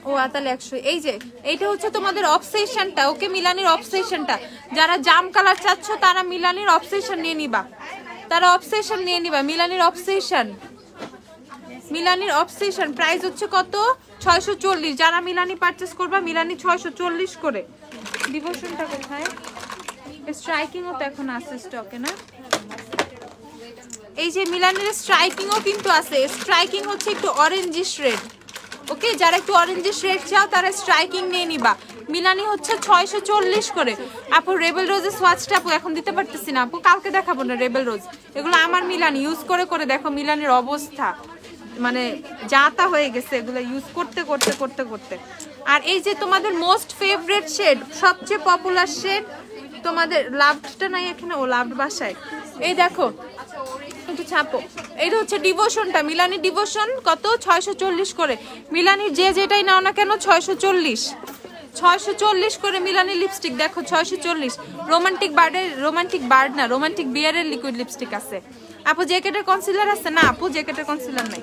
ও তাহলে 100। এই যে এইটা হচ্ছে তোমাদের অবসেশনটা। ওকে, মিলানির অবসেশনটা। যারা জাম কালার চাচ্ছ তারা মিলানির অবসেশন নিয়ে নিবা, মিলানির অবসেশন। মিলানির অবসেশন প্রাইস হচ্ছে কত? 640। যারা মিলানি পারচেস করবা মিলানি 640 করে। ডিভোশনটা কোথায়? স্ট্রাইকিংও তো এখন আছে স্টকে না? এই যে মিলানের স্ট্রাইকিংও কিন্তু আছে। স্ট্রাইকিং হচ্ছে একটু অরেঞ্জিশ রেড। ওকে, যারা একটু অরেঞ্জিশ রেড চাও তারা স্ট্রাইকিং নিয়ে নিবা। মিলানি হচ্ছে 640 করে। আপু রেবেল রোজের সোয়াচটা আপু এখন দিতে পারতেছি না আপু, কালকে দেখাবো না রেবেল রোজ। এগুলো আমার মিলানি ইউজ করে করে দেখো মিলানির অবস্থা মানে যাতা হয়ে গেছে এগুলো ইউজ করতে করতে করতে করতে। আর এই যে তোমাদের মোস্ট ফেভারিট শেড, সবচেয়ে পপুলার শেড তোমাদের লাভটা নাই এখানে, ও লাভ বাসায়। এই দেখো একটু ছাপো, এইটা হচ্ছে ডিভোশনটা। মিলানি ডিভোশন কত? 640 করে। মিলানির যে যেটাই নাও না কেন 640 করে মিলানি লিপস্টিক। দেখো 640। রোমান্টিক বার্ড না, রোমান্টিক বিয়ারের লিকুইড লিপস্টিক আছে। আপু জ্যাকেটের কনসিলার আছে না? আপু জ্যাকেটের কনসিলার নাই।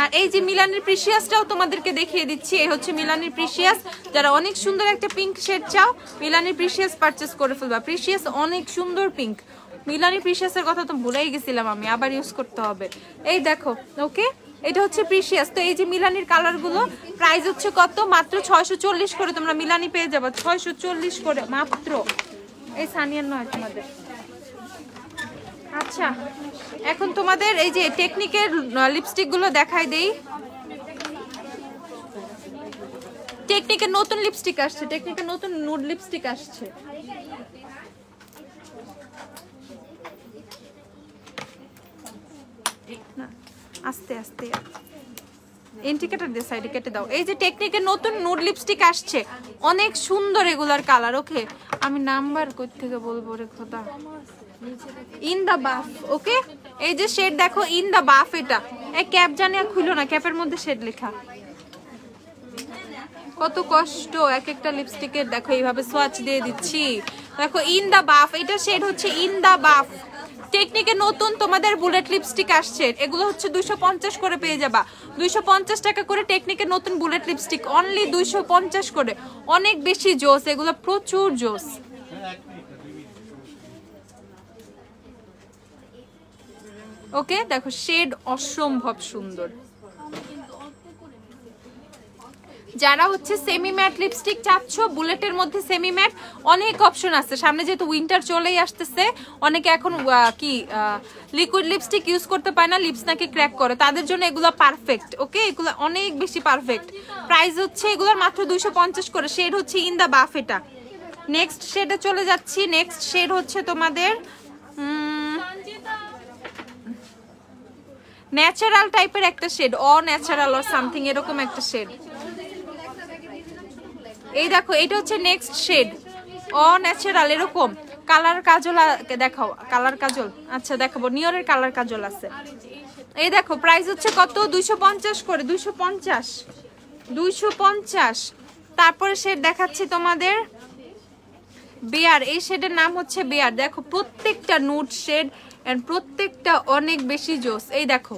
আর এই যে মিলানির প্রিশিয়াসটাও তোমাদেরকে দেখিয়ে দিচ্ছি। এই হচ্ছে মিলানির প্রিশিয়াস। যারা অনেক সুন্দর একটা পিঙ্ক শেড চাও মিলানির প্রিশিয়াস পারচেস করে ফেলবা। প্রিশিয়াস অনেক সুন্দর পিঙ্ক। মিলানি প্রিশিয়াসের কথা তো ভুলেই গেছিলাম আমি, আবার ইউজ করতে হবে। এই দেখো, ওকে, এটা হচ্ছে প্রিশিয়াস। তো এই যে মিলানির কালারগুলো প্রাইস হচ্ছে কত? মাত্র 640 করে তোমরা মিলানি পেয়ে যাবে। 640 করে মাত্র। এই সানিয়ার নয় তোমাদের। আচ্ছা, এখন তোমাদের এই যে টেকনিকের লিপস্টিক গুলো দেখাই দেই। টেকনিকের নতুন লিপস্টিক আসছে, টেকনিকের নতুন নুড লিপস্টিক আসছে। না, আস্তে আস্তে ইন্ডিকেটর দিয়ে সাইডে কেটে দাও। এই যে টেকনিকের নতুন নুড লিপস্টিক আসছে, অনেক সুন্দর এগুলার কালার। ওকে, আমি নাম্বার কই থেকে বলবো রে খোদা। In the বাফ। ওকে, এই যে শেড দেখো, ইন দা বাফ। এটা এই ক্যাপ জানি আর খুলো না, ক্যাপের মধ্যে শেড লেখা। কত কষ্ট এক একটা লিপস্টিকের। দেখো এইভাবে সোয়াচ দিয়ে দিচ্ছি। দেখো ইন দা বাফ, এটা শেড হচ্ছে ইন দা বাফ। টেকনিকের নতুন তোমাদের বুলেট লিপস্টিক আসছে, এগুলো হচ্ছে 250 করে পেয়ে যাবা। 250 টাকা করে টেকনিকের নতুন বুলেট লিপস্টিক, অনলি 250 করে। অনেক বেশি জোস এগুলো, প্রচুর জোস। ওকে, দেখো শেড অসম্ভব সুন্দর। যারা হচ্ছে সেমি ম্যাট লিপস্টিক চাচ্ছ, বুলেটের মধ্যে সেমি ম্যাট অনেক অপশন আছে। সামনে যেহেতু উইন্টার চলেই আসতেছে, অনেকে এখন লিকুইড লিপস্টিক ইউজ করতে পারে না, লিপস নাকি ক্র্যাক করে, তাদের জন্য এগুলো পারফেক্ট। ওকে, এগুলো অনেক বেশি পারফেক্ট। প্রাইস হচ্ছে এগুলোর মাত্র 250 করে। শেড হচ্ছে ইন দা বাফ। এটা নেক্সট শেডে চলে যাচ্ছি। নেক্সট শেড হচ্ছে তোমাদের ন্যাচারাল টাইপের একটা শেড, অন্যাচারাল অর সামথিং এরকম একটা শেড। এই দেখো, এটা হচ্ছে নেক্সট শেড, অন্যাচারাল এরকম কালার কাজল। দেখাও কালার কাজল। আচ্ছা দেখাবো, নিয়রের কালার কাজল আছে। এই দেখো প্রাইস হচ্ছে কত? 250 করে। 250। তারপরে শেড দেখাচ্ছি তোমাদের বেয়ার। এই শেডের নাম হচ্ছে বেয়ার। দেখো প্রত্যেকটা নুড শেড এন্ড প্রত্যেকটা অনেক বেশি জোস। এই দেখো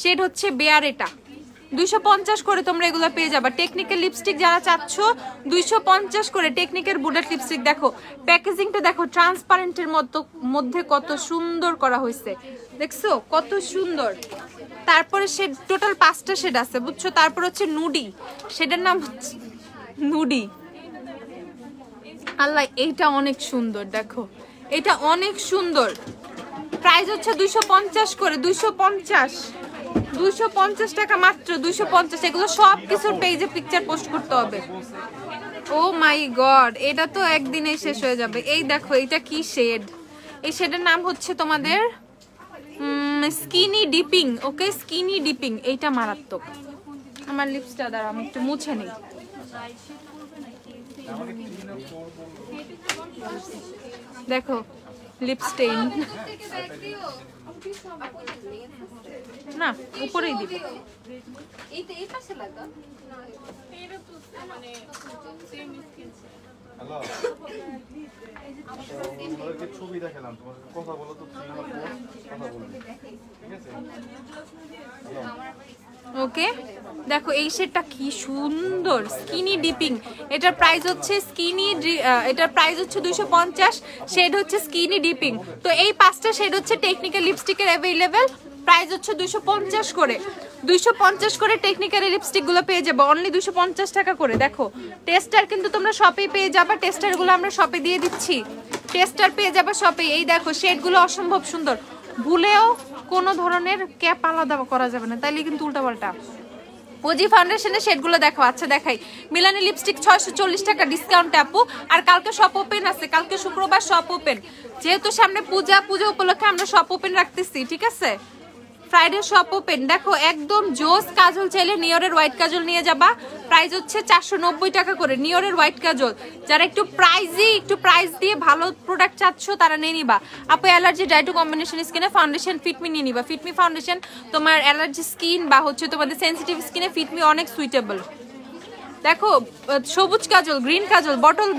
শেড হচ্ছে বেয়ার। এটা 250 করে তোমরা এগুলো পেয়ে যাবা। টেকনিক্যাল লিপস্টিক যারা চাচ্ছ 250 করে টেকনিকের বুলেট লিপস্টিক। দেখো প্যাকেজিংটা দেখো, ট্রান্সপারেন্টের মধ্যে কত সুন্দর করা হয়েছে, দেখছো কত সুন্দর। তারপরে শেড টোটাল 5টা শেড আছে বুঝছো। তারপর হচ্ছে নুডি, শেডের নাম হচ্ছে নুডি। আল্লাহ এইটা অনেক সুন্দর, দেখো এটা অনেক সুন্দর। প্রাইস হচ্ছে 250 করে, 250 টাকা মাত্র, 250। এগুলো সব কিছুর পেজে পিকচার পোস্ট করতে হবে। ও মাই গড, এটা তো একদিনেই শেষ হয়ে যাবে। এই দেখো এটা কি শেড, এই শেডের নাম হচ্ছে তোমাদের স্কিনি ডিপিং। ওকে স্কিনি ডিপিং, এইটা মারাত্মক। আমার লিপসটা দ্বারা আমি একটু মুছে নিই। দেখো লিপস্টেইন না, উপরেই দিব। হ্যালো, তোমাদেরকে ছবি দেখালাম, তোমার কথা বলো তো, কথা বলো, ঠিক আছে? ওকে দেখো এই শেডটা কি সুন্দর, স্কিনি ডিপিং। এটার প্রাইস হচ্ছে এটার প্রাইস হচ্ছে 250, শেড হচ্ছে স্কিনি ডিপিং। তো এই 5টা শেড হচ্ছে টেকনিক্যাল লিপস্টিকের অ্যাভেলেবেল, প্রাইস হচ্ছে 250 করে। 250 করে টেকনিক্যাল লিপস্টিক গুলো পেয়ে যাবো অনলি 250 টাকা করে। দেখো টেস্টার কিন্তু তোমরা শপে পেয়ে যাবা, টেস্টার গুলো আমরা শপে দিয়ে দিচ্ছি, টেস্টার পেয়ে যাবা শপে। এই দেখো শেড গুলো অসম্ভব সুন্দর, ভুলেও কোনো ধরনের ক্যাপ আলাদা করা যাবে না, তাইলে কিন্তু উল্টাপাল্টা। ওজি ফাউন্ডেশনের শেডগুলো দেখো। আচ্ছা দেখাই, মিলানি লিপস্টিক 640 টাকা ডিসকাউন্ট আপু। আর কালকে শপ ওপেন আছে, কালকে শুক্রবার শপ ওপেন, যেহেতু সামনে পূজা উপলক্ষে আমরা শপ ওপেন রাখতেছি, ঠিক আছে? Friday shop open. দেখো একদম জোস কাজল, চাইলে নিয়রের হোয়াইট কাজল নিয়ে যাবা, প্রাইস হচ্ছে 490 টাকা করে নিয়রের হোয়াইট কাজল। যারা একটু প্রাইস দিয়ে ভালো প্রোডাক্ট চাচ্ছ তারা নিয়ে নিবা। আপু অ্যালার্জি ডাইটু কম্বিনেশন স্কিনে ফাউন্ডেশন ফিটমি নিয়ে নিবা। ফিটমি ফাউন্ডেশন তোমার অ্যালার্জি স্কিন বা হচ্ছে তোমাদের সেন্সিটিভ স্কিনে ফিটমি অনেক সুইটেবল। দেখো সবুজ কাজল, গ্রিন কাজল, বটল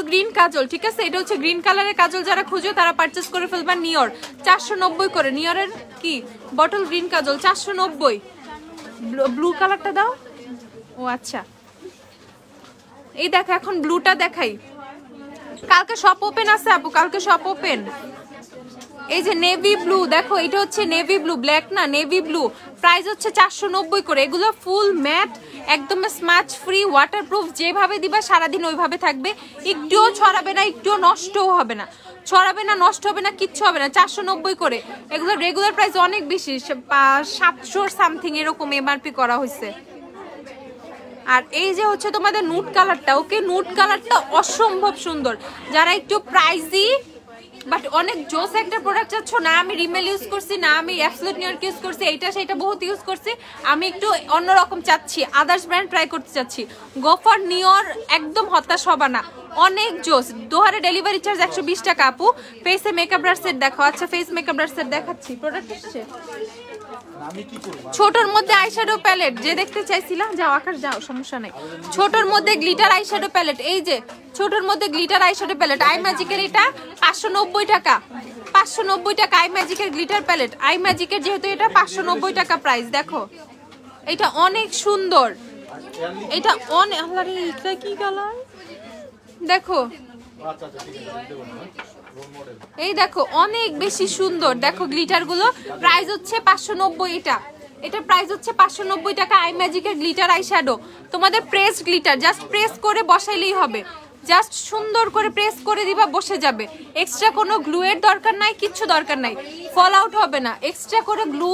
গ্রিন কাজল, ঠিক আছে? এটা হচ্ছে গ্রিন কালারের কাজল, যারা খুঁজো তারা পারচেজ করে ফেলবা। নিয়র 490 করে, নিয়রের কি বটল গ্রিন কাজল 490। ব্লু কালারটা দাও। ও আচ্ছা, এই দেখো এখন ব্লুটা দেখাই। কালকে শপ ওপেন আছে আপু, কালকে শপ ওপেন। এই যে নেভি ব্লু, দেখো এটা হচ্ছে নেভি ব্লু, ব্ল্যাক না, নেভি ব্লু, প্রাইস হচ্ছে 490 করে। এগুলো ফুল ম্যাট, একদম স্মাচ ফ্রি, ওয়াটারপ্রুফ, যেভাবে দিবা সারাদিন ওইভাবে থাকবে, একটুও ছড়াবে না, একটুও নষ্টও হবে না, নষ্ট হবে না, কিচ্ছু হবে না। 490 করে। এগুলো রেগুলার প্রাইস অনেক বেশি, 700 সামথিং এরকম এমআরপি করা হয়েছে। আর এই যে হচ্ছে তোমাদের নুট কালারটা, ওকে নুট কালারটা অসম্ভব সুন্দর। যারা একটু প্রাইসি বাট অনেক জোস একটা প্রোডাক্ট চাচ্ছ না, আমি রিমেল ইউজ করছি না, আমি অ্যাবসলিউট নিউইয়র্ক ইউজ করছি, এইটা সেটা বহুত ইউজ করছি, আমি একটু অন্যরকম চাচ্ছি, আদার্স ব্র্যান্ড ট্রাই করতে চাচ্ছি, গো ফর নিয়র। একদম হতাশ হবা না, অনেক জোস। দোহারে ডেলিভারি চার্জ 120 টাকা আপু। ফেসে মেকআপ ব্রাশ সেট দেখো। আচ্ছা ফেস মেকআপ ব্রাশ সেট দেখাচ্ছি, প্রোডাক্ট এসেছে। ছোটর মধ্যে আইশ্যাডো প্যালেট, যে দেখতে চাইছিলাম, যাও আকাশ যাও, সমস্যা নাই। ছোটর মধ্যে গ্লিটার আইশ্যাডো প্যালেট, এই যে ছোটর মধ্যে গ্লিটার আইশ্যাডো প্যালেট, আই ম্যাজিকের, এটা 590 টাকা, 590 টাকা। আই ম্যাজিকের গ্লিটার প্যালেট, আই ম্যাজিকের যেহেতু এটা 590 টাকা প্রাইস। দেখো এটা অনেক সুন্দর, এটা অনেক, এটা কি কালার দেখো, এই দেখো অনেক বেশি সুন্দর। দেখো গ্লিটার গুলো, প্রাইস হচ্ছে 590। এটা প্রাইস হচ্ছে 590 টাকা। আই ম্যাজিকের গ্লিটার আইশ্যাডো, তোমাদের প্রেস গ্লিটার, জাস্ট প্রেস করে বসাইলেই হবে, জাস্ট সুন্দর করে প্রেস করে দিবা, বসে যাবে। এক্সট্রা কোনো গ্লু এর দরকার নাই, কিচ্ছু দরকার নাই, ফল আউট হবে না। এক্সট্রা করে গ্লু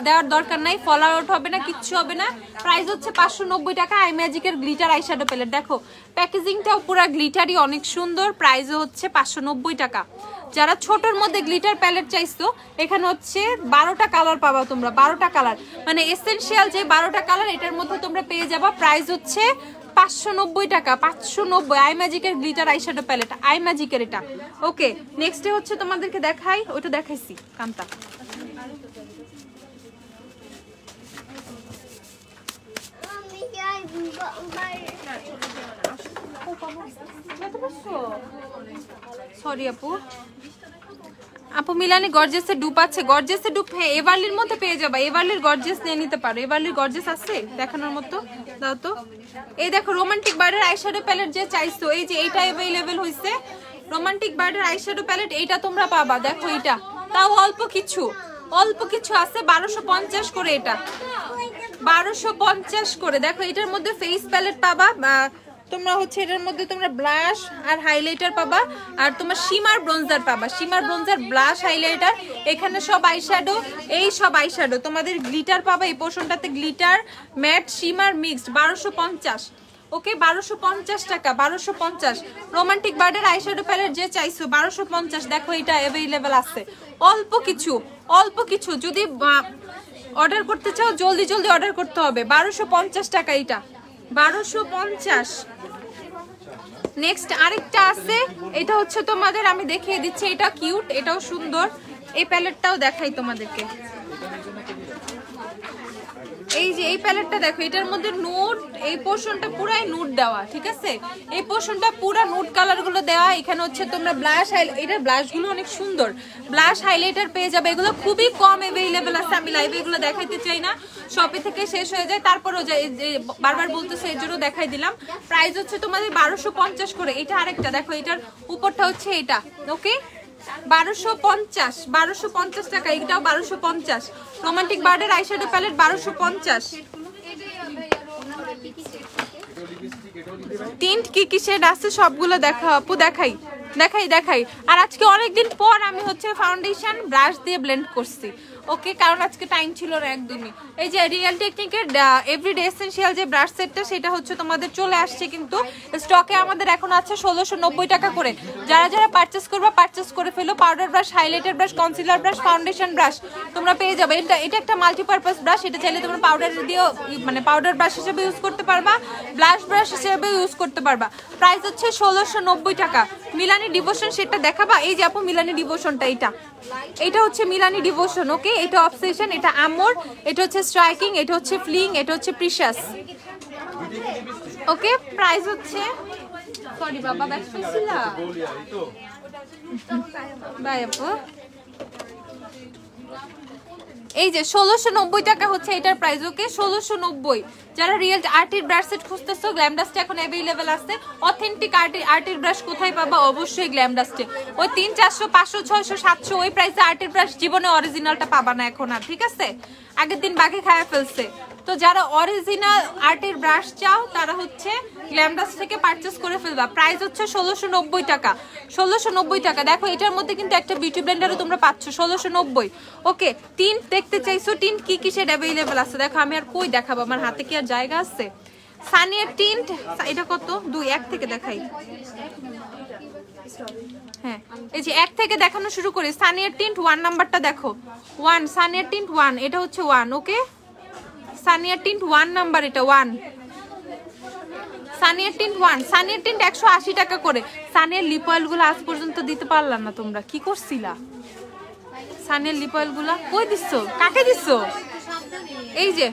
দেওয়ার দরকার নাই, ফল আউট হবে না, কিচ্ছু হবে না। প্রাইস হচ্ছে 590 টাকা। আই ম্যাজিকের গ্লিটার আইশ্যাডো প্যালেট, দেখো প্যাকেজিংটাও পুরো গ্লিটারই, অনেক সুন্দর। প্রাইসও হচ্ছে 590 টাকা। যারা ছোটর মধ্যে গ্লিটার প্যালেট চাইছো, এখানে হচ্ছে 12টা কালার পাবা তোমরা, 12টা কালার, মানে এসেনশিয়াল যে 12টা কালার, এটার মধ্যে তোমরা পেয়ে যাবা। প্রাইস হচ্ছে 590 টাকা, 590। আই ম্যাজিকের গ্লিটার আইশ্যাডো প্যালেট, আই ম্যাজিকের এটা। ওকে নেক্সটে হচ্ছে তোমাদেরকে দেখাই, ওইটা দেখাইছি কান্তা। সরি আপু, আপু মিলানি গর্জিয়াসের ডুপ আছে, গর্জিয়াসের ডুপ হ্যাঁ এভারলির মধ্যে পেয়ে যাবে, এভারলির গর্জিয়াস নিয়ে নিতে পারো। এভারলির গর্জিয়াস আছে দেখানোর মতো, দাও তো। এই দেখো রোমান্টিক বার্ডের আইশ্যাডো প্যালেট যে চাইছো, এই যে এইটা अवेलेबल হইছে রোমান্টিক বার্ডের আইশ্যাডো প্যালেট, এইটা তোমরা পাবা। দেখো এটা তাও অল্প কিছু আছে, 1250 করে, এটা 1250 করে। দেখো এটার মধ্যে ফেস প্যালেট পাবা তোমরা, হচ্ছে এটার মধ্যে তোমরা ব্লাশ আর হাইলাইটার পাবা, আর তোমার শিমার ব্রোঞ্জার পাবা, শিমার ব্রোঞ্জার, ব্লাশ, হাইলাইটার, এখানে সব আইশ্যাডো, এই সব আইশ্যাডো তোমাদের গ্লিটার পাবা, এই পোর্শনটাতে গ্লিটার, ম্যাট, শিমার মিক্সড, 1250। ওকে 1250 টাকা, 1250। রোমান্টিক বার্ডের আইশ্যাডো প্যালেট যে চাইছো 1250। দেখো এটা अवेलेबल আছে, অল্প কিছু যদি অর্ডার করতে চাও জলদি অর্ডার করতে হবে। 1250 টাকা এটা, 1250। নেক্সট আরেকটা আছে, এটা হচ্ছে তোমাদের আমি দেখিয়ে দিচ্ছি, এটা কিউট, এটাও সুন্দর, এই প্যালেটটাও দেখাই তোমাদেরকে। এই যে এই প্যালেটটা দেখো, এটার মধ্যে নুড, এই পোর্শনটা পুরাই নুড দেওয়া, ঠিক আছে, এই পোর্শনটা পুরো নুড কালার গুলো দেওয়া। এখানে হচ্ছে তোমরা ব্লাশ, এটার ব্লাশ গুলো অনেক সুন্দর, ব্লাশ হাইলাইটার পেয়ে যাবে। এগুলো খুবই কম अवेलेबल আছে, আমি লাইভে এগুলো দেখাইতে চাই না, শপে থেকে শেষ হয়ে যায়, তারপরও বারবার বলতেছে এর জন্য দেখাই দিলাম। প্রাইস হচ্ছে তোমাদের 1250 করে। এটা আরেকটা দেখো, এটার উপরটা হচ্ছে এটা, ওকে 1250 টাকা, এটাও 1250। রোমান্টিক বার্ডের আইশ্যাডো প্যালেট 1250। টিন্ট কি শেড আছে সবগুলো দেখা আপু, দেখাই। আর আজকে অনেকদিন পর আমি হচ্ছে ফাউন্ডেশন ব্রাশ দিয়ে ব্লেন্ড করছি, ওকে, কারণ আজকে টাইম ছিল না একদমই। এই যে রিয়েল টেকনিকের এভরিডে এসেনশিয়াল যে ব্রাশ সেটটা, সেটা হচ্ছে তোমাদের চলে আসছে, কিন্তু স্টকে আমাদের এখন আছে 1690 টাকা করে। যারা পারচেস করবে পারচেস করে ফেলো। Powder brush, highlighter brush, concealer brush, foundation brush তোমরা পেয়ে যাবে। এটা একটা মাল্টিপারপাস ব্রাশ, এটা চাইলে তোমরা পাউডার দিয়েও মানে পাউডার ব্রাশ হিসেবে ইউজ করতে পারবা, ব্লাশ ব্রাশ হিসেবে ইউজ করতে পারবা। প্রাইস হচ্ছে 1690 টাকা। মিলানি ডিভোশন সেটটা দেখাবা, এই যে আপু মিলানি ডিভোশনটা, এটা হচ্ছে মিলানি ডিভোশন, ওকে, এটা অবসেশন, এটা আমর, এটা হচ্ছে স্ট্রাইকিং, এটা হচ্ছে ফ্লিং, এটা হচ্ছে প্রিশাস, ওকে। প্রাইস হচ্ছে সরি বাবা ব্যাকসিলা বাই আপু, এই যে 1690 টাকা হচ্ছে এটার প্রাইস, ওকে 1690। যারা রিয়েল আর্টের ব্রাশ সেট খুঁজতেছো, গ্ল্যাম ডাস্টে এখন अवेलेबल আছে। অথেন্টিক আর্টের ব্রাশ কোথায় পাবা? অবশ্যই গ্ল্যাম ডাস্টে। ওই 300, 400, 500, 600, 700 ওই প্রাইসে আর্টের ব্রাশ জীবনে অরিজিনালটা পাবা না এখন আর, ঠিক আছে, আগের দিন বাকি খায়া ফেলছে। তো যারা অরিজিনাল আর্টের ব্রাশ চাও তারা হচ্ছে গ্ল্যাম ডাস্ট থেকে পারচেজ করে ফেলবা। প্রাইস হচ্ছে 1690 টাকা, 1690 টাকা। দেখো এটার মধ্যে কিন্তু একটা বিউটি ব্লেন্ডারও তোমরা পাচ্ছ 1690, ওকে। টিন্ট দেখতে চাইছো, টিন্ট কি শেড अवेलेबल আছে দেখো, আমি আর কই দেখাবো, আমার হাতে কি আর জায়গা আছে। সানিয়ার টিন্ট, এটা কত? 2, 1 থেকে দেখাই, হ্যাঁ এই যে 1 থেকে দেখানো শুরু করি। সানিয়ার টিন্ট 1 নাম্বারটা দেখো, 1 সানিয়ার টিন্ট 1, এটা হচ্ছে 1, ওকে। সানিয়ার টিন্ট 1 নাম্বার, এটা 1 সানিয়ার টিন্ট 1। সানিয়ার টিন্ট 180 টাকা করে। সানিয়ার লিপ অয়েল গুলো আজ পর্যন্ত দিতে পারলাম না, তোমরা কি করছিলা? সানিয়ার লিপ অয়েল গুলা কই দিছো, কাকে দিছো? এই যে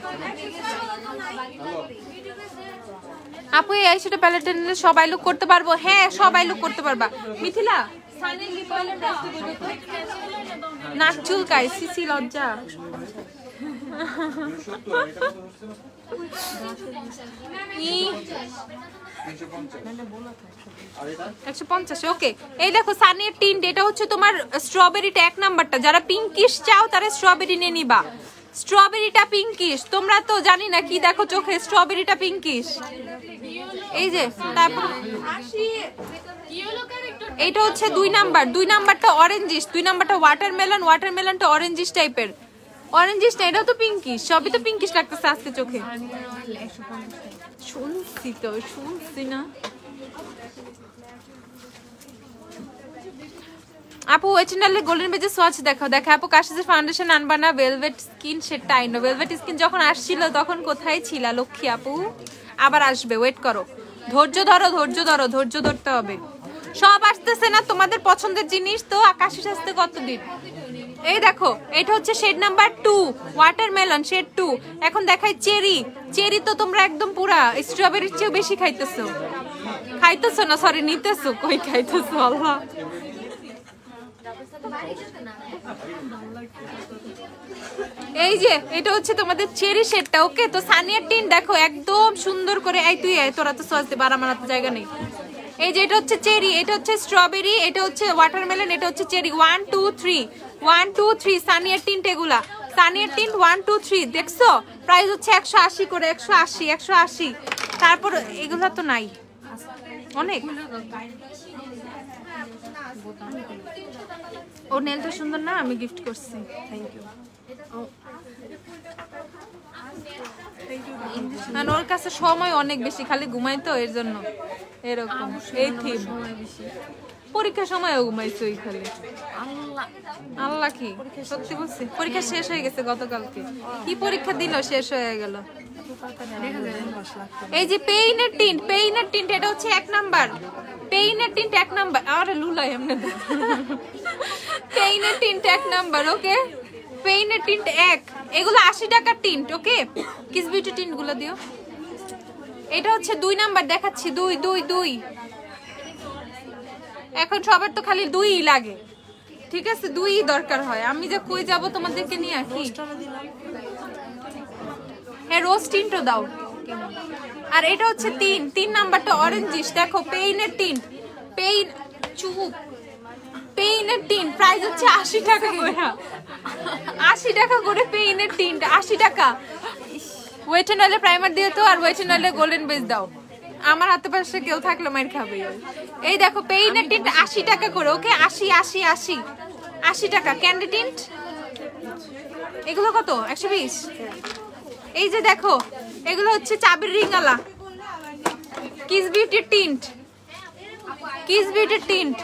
আপু এই আইশ্যাডো প্যালেটটা নিলে সবাই লুক করতে পারবো, হ্যাঁ সবাই লুক করতে পারবা। মিথিলা সানিয়ার লিপ অয়েলের প্রাইস বলো তো, নাক চুলকায়, সিসি লজ্জা। 150, ওকে। এই দেখো সানিয়ার টিন্ট, এটা হচ্ছে তোমার স্ট্রবেরিটা 1 নাম্বারটা। যারা পিঙ্কিশ চাও তারা স্ট্রবেরি নিয়ে নিবা, স্ট্রবেরিটা পিঙ্কিশ। তোমরা তো জানি না কি দেখো চোখে, স্ট্রবেরিটা পিঙ্কিশ। এই যে তারপর এইটা হচ্ছে 2 নাম্বার, 2 নাম্বারটা অরেঞ্জিশ, 2 নাম্বারটা ওয়াটারমেলন, ওয়াটারমেলনটা অরেঞ্জিশ টাইপের, অরেঞ্জিশ না, এটাও তো পিঙ্কিশ, সবই তো পিঙ্কিশ লাগতেছে আজকে চোখে। শুনছি না আপু। ওয়েচেন্ডালে গোল্ডেন বেজে সোয়াচ দেখাও। দেখো আপু কাশিজের ফাউন্ডেশন আনবা না, ভেলভেট স্কিন সেটটা আইনো। ভেলভেট স্কিন যখন আসছিল তখন কোথায় ছিলা লক্ষ্মী আপু? আবার আসবে, ওয়েট করো, ধৈর্য ধরো, ধৈর্য ধরতে হবে। সব আসতেছে না তোমাদের পছন্দের জিনিস, তো আকাশি আসতে কতদিন। এই দেখো এটা হচ্ছে শেড নাম্বার 2, ওয়াটারমেলন শেড 2। এখন দেখাই চেরি, চেরি তো তোমরা একদম পুরা স্ট্রবেরির চেয়েও বেশি খাইতেছো না, সরি নিতেছো, কই খাইতেছো আল্লাহ। এই যে এটা হচ্ছে তোমাদের চেরি শেডটা। ওকে, তো সানিয়ার টিন দেখো একদম সুন্দর করে। এই তুই তোরা তো সস দে, আমার হাতে জায়গা নেই। এই যে এটা হচ্ছে চেরি, এটা হচ্ছে স্ট্রবেরি, এটা হচ্ছে ওয়াটারমেলন, এটা হচ্ছে চেরি। 1 2 3 1 2 3 সানিয়ার টিন এগুলা, সানিয়ার টিন 1 2 3 দেখছো? প্রাইস হচ্ছে 180 করে, 180 180। তারপর এগুলা তো নাই অনেক। ও নেলটা সুন্দর না, আমি গিফট করছি, থ্যাংক ইউ। ওর কাছে সময় অনেক বেশি, খালি ঘুমাই তো এর জন্য এরকম। এই থিম পরীক্ষার সময়ও ঘুমাইছো খালি। আল্লাহ কি সত্যি বলছি, পরীক্ষা শেষ হয়ে গেছে গতকালকে। কি পরীক্ষা দিল, শেষ হয়ে গেল। এই যে পেইনের টিন্ট, পেইনের টিন্ট এটা হচ্ছে 1 নাম্বার। পেইনের tint 1 number. আরে লুলাই এমনি পেইনের টিন্ট 1 নাম্বার। ওকে, পেইনের টিন্ট 1, এগুলো 80 টাকার টিন্ট। ওকে, কিস বিউটি টিন্ট গুলো দিও। এটা হচ্ছে 2 নাম্বার দেখাচ্ছি, 2 2 2। এখন সবার তো খালি 2ই লাগে, ঠিক আছে? 2ই দরকার হয়। আমি যে কই যাব তোমাদেরকে নিয়ে কি? হ্যাঁ, রোজ টিন্টও দাও। আর এটা হচ্ছে 3 নাম্বারটা অরেঞ্জিশ দেখো, পেইনের টিন্ট। পেইন চুপ, পেইনের টিন্ট প্রাইস হচ্ছে 80 টাকা করে। 80 টাকা করে পেইনের টিন্ট, 80 টাকা। ওয়েট এন্ড অয়েলে প্রাইমার দিও তো, আর ওয়েট এন্ড অয়েলে গোল্ডেন বেস দাও। আমার হাতে পাশে কেউ থাকলে মাইর খাবে। এই দেখো পেইনের টিন্ট 80 টাকা করে। ওকে, 80 80 80 80 টাকা। ক্যান্ডি টিন্ট এগুলো কত? 120। এই যে দেখো এগুলো হচ্ছে চাবির রিংওয়ালা Kiss Beauty tint, Kiss Beauty tint.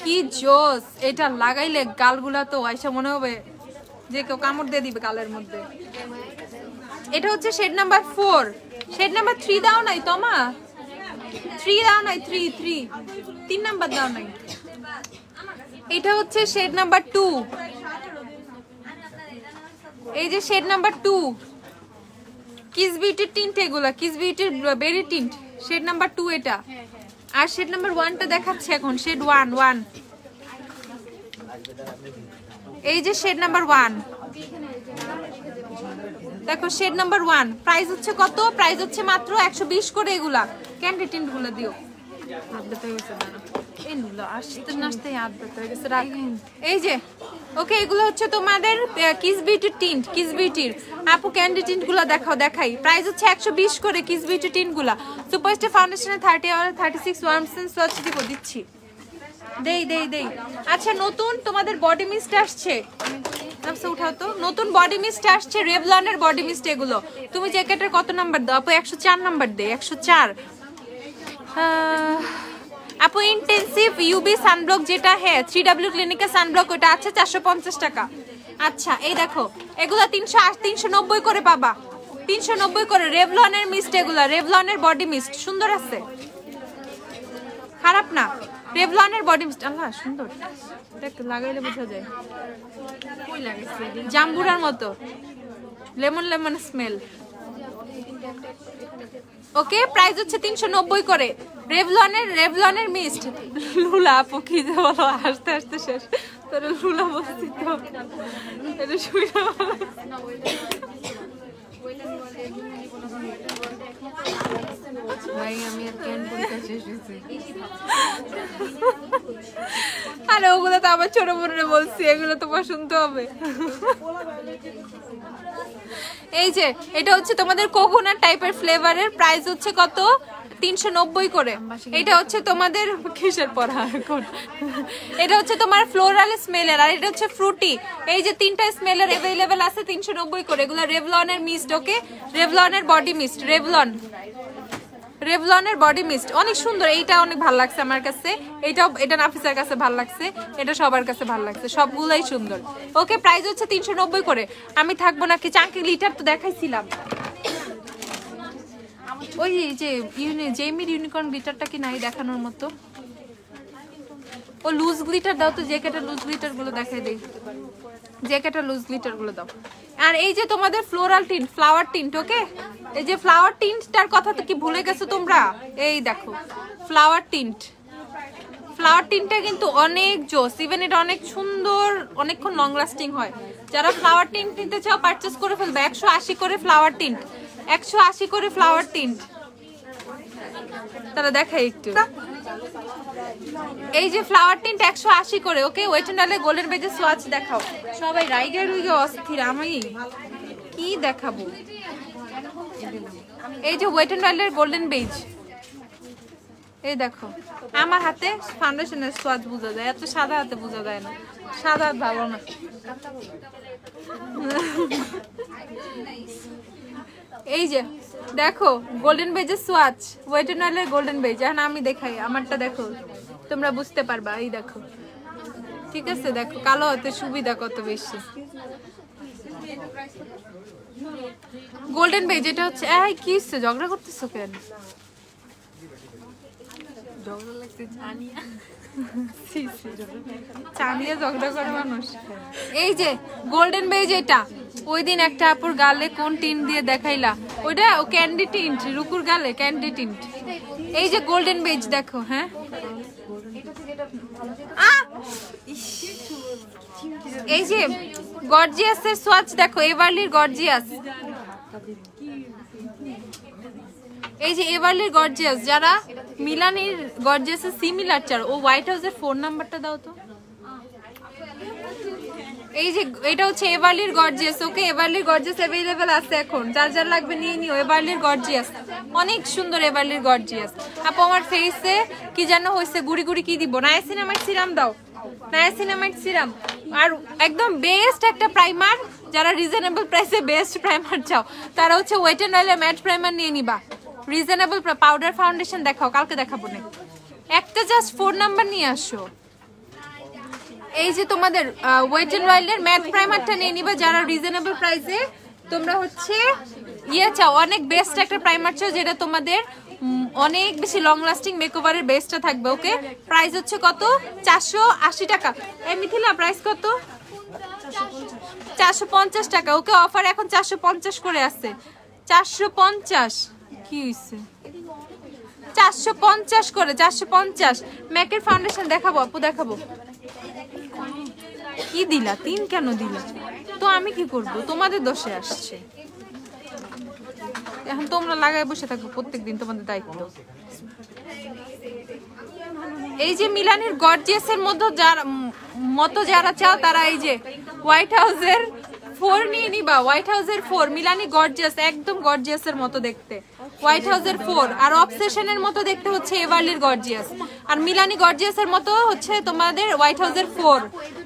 কি জোস! এটা লাগাইলে গালগুলা তো আইসা মনে হবে যে কেউ কামড় দিয়ে দিবে গালের মধ্যে। এটা হচ্ছে শেড নাম্বার 4। শেড নাম্বার 3 দাও নাই তোমা? 3 দাও নাই? 3 নাম্বার দাও নাই? এটা হচ্ছে শেড নাম্বার 2। এই যে শেড নাম্বার 2 কিস বিউটির টিন্ট, এগুলা কিস বিউটির বেরি টিন্ট। শেড নাম্বার 2 এটা। আর শেড নাম্বার 1টা দেখাচ্ছে এখন, শেড 1। এই যে শেড নাম্বার 1 দেখো, শেড নাম্বার 1 প্রাইস হচ্ছে কত? প্রাইস হচ্ছে মাত্র 120 করে। এগুলা ক্যান্ডি টিন্ট গুলো দিও। এই যে ওকে, এগুলো হচ্ছে তোমাদের কিস বিউটি টিন্ট, কিস বিউটির। আপু ক্যান্ডি টিন্ট গুলো দেখাও, দেখাই। প্রাইস হচ্ছে 120 করে কিস বিউটি টিন্ট গুলা। সুপারস্টার ফাউন্ডেশনে 30 আর 36 ওয়ার্মসেন্স ওয়াচ দিচ্ছি। দেই। আচ্ছা, নতুন তোমাদের বডি মিস্ট আসছে, উঠাও তো। নতুন বডি মিস্ট আসছে, রেভলনের বডি মিস্ট। এগুলো তুমি জ্যাকেটের কত নাম্বার দাও আপু? 104 নাম্বার দে, 104। আপু ইন্টেন্সিভ ইউবি সানব্লক যেটা, হ্যাঁ 3W ক্লিনিকের সানব্লক, ওটা আছে 450 টাকা। আচ্ছা, এই দেখো এগুলো 390 করে পাবা, 390 করে। রেভলনের মিস্ট এগুলা, রেভলনের বডি মিস্ট সুন্দর আছে, খারাপ না। রেভলনের বডি মিস্ট, আল্লাহ সুন্দর, দেখ লাগাইলে বোঝা যায়। জাম্বুরার মতো লেমন লেমন স্মেল। ওকে, প্রাইস হচ্ছে 390 করে। রেভলনের মিস্ট। লুলা আপু কি যে বলো, আস্তে আস্তে শেষ। তোর লুলা বলছি তো, এটা শুনে ভাই আমি আর কেন পরীক্ষা শেষ হয়েছে। আরে ওগুলো তো আবার ছোট বোনরে বলছি, এগুলো তোমার শুনতে হবে। এই যে এটা হচ্ছে তোমাদের কোকোনাট টাইপের ফ্লেভারের, প্রাইস হচ্ছে কত? 390 করে। এটা হচ্ছে তোমাদের কিসের পড়া এখন? এটা হচ্ছে তোমার ফ্লোরাল স্মেলের, আর এটা হচ্ছে ফ্রুটি। এই যে 3টা স্মেলের अवेलेबल আছে 390 করে। এগুলো রেভলনের মিস্ট। ওকে, রেভলনের বডি মিস্ট, রেভলনের বডি মিস্ট অনেক সুন্দর। এইটা অনেক ভালো লাগছে আমার কাছে, এটা নাফিসার কাছে ভালো লাগছে, এটা সবার কাছে ভালো লাগছে, সবগুলাই সুন্দর। ওকে, প্রাইস হচ্ছে 390 করে। আমি থাকবো নাকি? চাঙ্কি গ্লিটার তো দেখাইছিলাম, ওই যে জেমির ইউনিকর্ন গ্লিটারটা কি নাই দেখানোর মতো? ও লুজ গ্লিটার দাও তো, জ্যাকেটের লুজ গ্লিটার গুলো দেখাই দেই, জ্যাকেটের লুজ গ্লিটার গুলো দাও। আর এই যে তোমাদের ফ্লোরাল টিন্ট, ফ্লাওয়ার টিন্ট। ওকে, এই যে ফ্লাওয়ার টিন্টটার কথা তো কি ভুলে গেছো তোমরা? এই দেখো ফ্লাওয়ার টিন্ট, ফ্লাওয়ার টিনটা কিন্তু অনেক জোস, ইভেন এটা অনেক সুন্দর, অনেকক্ষণ লং লাস্টিং হয়। যারা ফ্লাওয়ার টিন্ট নিতে চাও পারচেজ করে ফেলবে। 180 করে ফ্লাওয়ার টিন্ট, 180 করে ফ্লাওয়ার টিন্ট। তারা দেখাই একটু, এই যে ফ্লাওয়ার টিন্ট 180 করে। ওকে, ওয়েট এন্ড ডালে গোল্ডেন বেজের সোয়াচ দেখাও। সবাই রাইগে রুইগে অস্থির, আমি কি দেখাবো। এই যে ওয়েট এন্ড ডালের গোল্ডেন বেজ, এই দেখো আমার হাতে ফাউন্ডেশনের সোয়াচ বোঝা যায়, এত সাদা হাতে বোঝা যায় না, সাদা হাত ভালো না। এই যে দেখো গোল্ডেন বেজের সোয়াচ, ওয়েট এন্ড ডালের গোল্ডেন বেজ। এখন আমি দেখাই আমারটা, দেখো তোমরা বুঝতে পারবা। এই দেখো, ঠিক আছে, দেখো কালো হাতে সুবিধা কত বেশি। গোল্ডেন বেজ এটা হচ্ছে, এই কি হচ্ছে, ঝগড়া করতেছো কেন? চানিয়া ঝগড়া করে মানুষ। এই যে গোল্ডেন বেজ, এটা ওই দিন একটা আপুর গালে কোন টিন দিয়ে দেখাইলা, ওইটা ক্যান্ডি টিন্ট, রুকুর গালে ক্যান্ডি টিন্ট। এই যে গোল্ডেন বেজ দেখো। হ্যাঁ, এই যে গর্জিয়াসের সোয়াচ দেখো, এভারলির গর্জিয়াস। এই যে এভারলির গর্জিয়াস, যারা মিলানির গর্জিয়াসের সিমিলার চার, ও হোয়াইট হাউসের 4 নাম্বারটা দাও তো। এই যে এটা হচ্ছে এভারলির গর্জিয়াস। ওকে, এভারলির গর্জিয়াস अवेलेबल আছে এখন, যার যার লাগবে নিয়ে নিও। এভারলির গর্জিয়াস অনেক সুন্দর, এভারলির গর্জিয়াস। আপু আমার ফেসে কি যেন হইছে, গুড়ি গুড়ি কি দিব? নায়াসিনামাইড সিরাম দাও, নায়াসিনামাইড সিরাম। আর একদম বেস্ট একটা প্রাইমার, যারা রিজনেবল প্রাইসে বেস্ট প্রাইমার চাও তারা হচ্ছে ওয়েট এন্ড অয়েলের ম্যাট প্রাইমার নিয়ে নিবা। রিজনেবল পাউডার ফাউন্ডেশন দেখাও, কালকে দেখাবো না, একটা জাস্ট 4 নাম্বার নিয়ে আসো। এই যে তোমাদের ওয়েট এন্ড অয়েলের ম্যাট প্রাইমারটা নিয়ে নিবা যারা রিজনেবল প্রাইসে তোমরা হচ্ছে ইয়ে চাও, অনেক বেস্ট একটা প্রাইমার চাও যেটা তোমাদের অনেক বেশি লং লাস্টিং মেকওভারের বেস্টটা থাকবে। ওকে, প্রাইস হচ্ছে কত? 480 টাকা। এই মিথিলা প্রাইস কত? 450 টাকা। ওকে, অফার এখন 450 করে আছে। 450 কি হইছে? 450 করে, 450। ম্যাকের ফাউন্ডেশন দেখাবো আপু, দেখাবো। কি দিলা? 3 কেন দিলা? তো আমি কি করব? তোমাদের দোষে আসছে। এখন তোমরা লাগাই বসে থাকো প্রত্যেকদিন, তোমাদের দায়িত্ব। এই যে মিলানির গর্জিয়াসের মতো যারা চাও তারা এই যে হোয়াইট হাউসের 4 নিয়ে নিবা। হোয়াইট হাউসের 4 মিলানি গর্জিয়াস, একদম গর্জিয়াসের মতো দেখতে। হোয়াইট হাউসের 4 আর অবসেশনের মতো দেখতে হচ্ছে এভারলির গর্জিয়াস, আর মিলানি গর্জিয়াসের মতো হচ্ছে তোমাদের হোয়াইট হাউসের 4।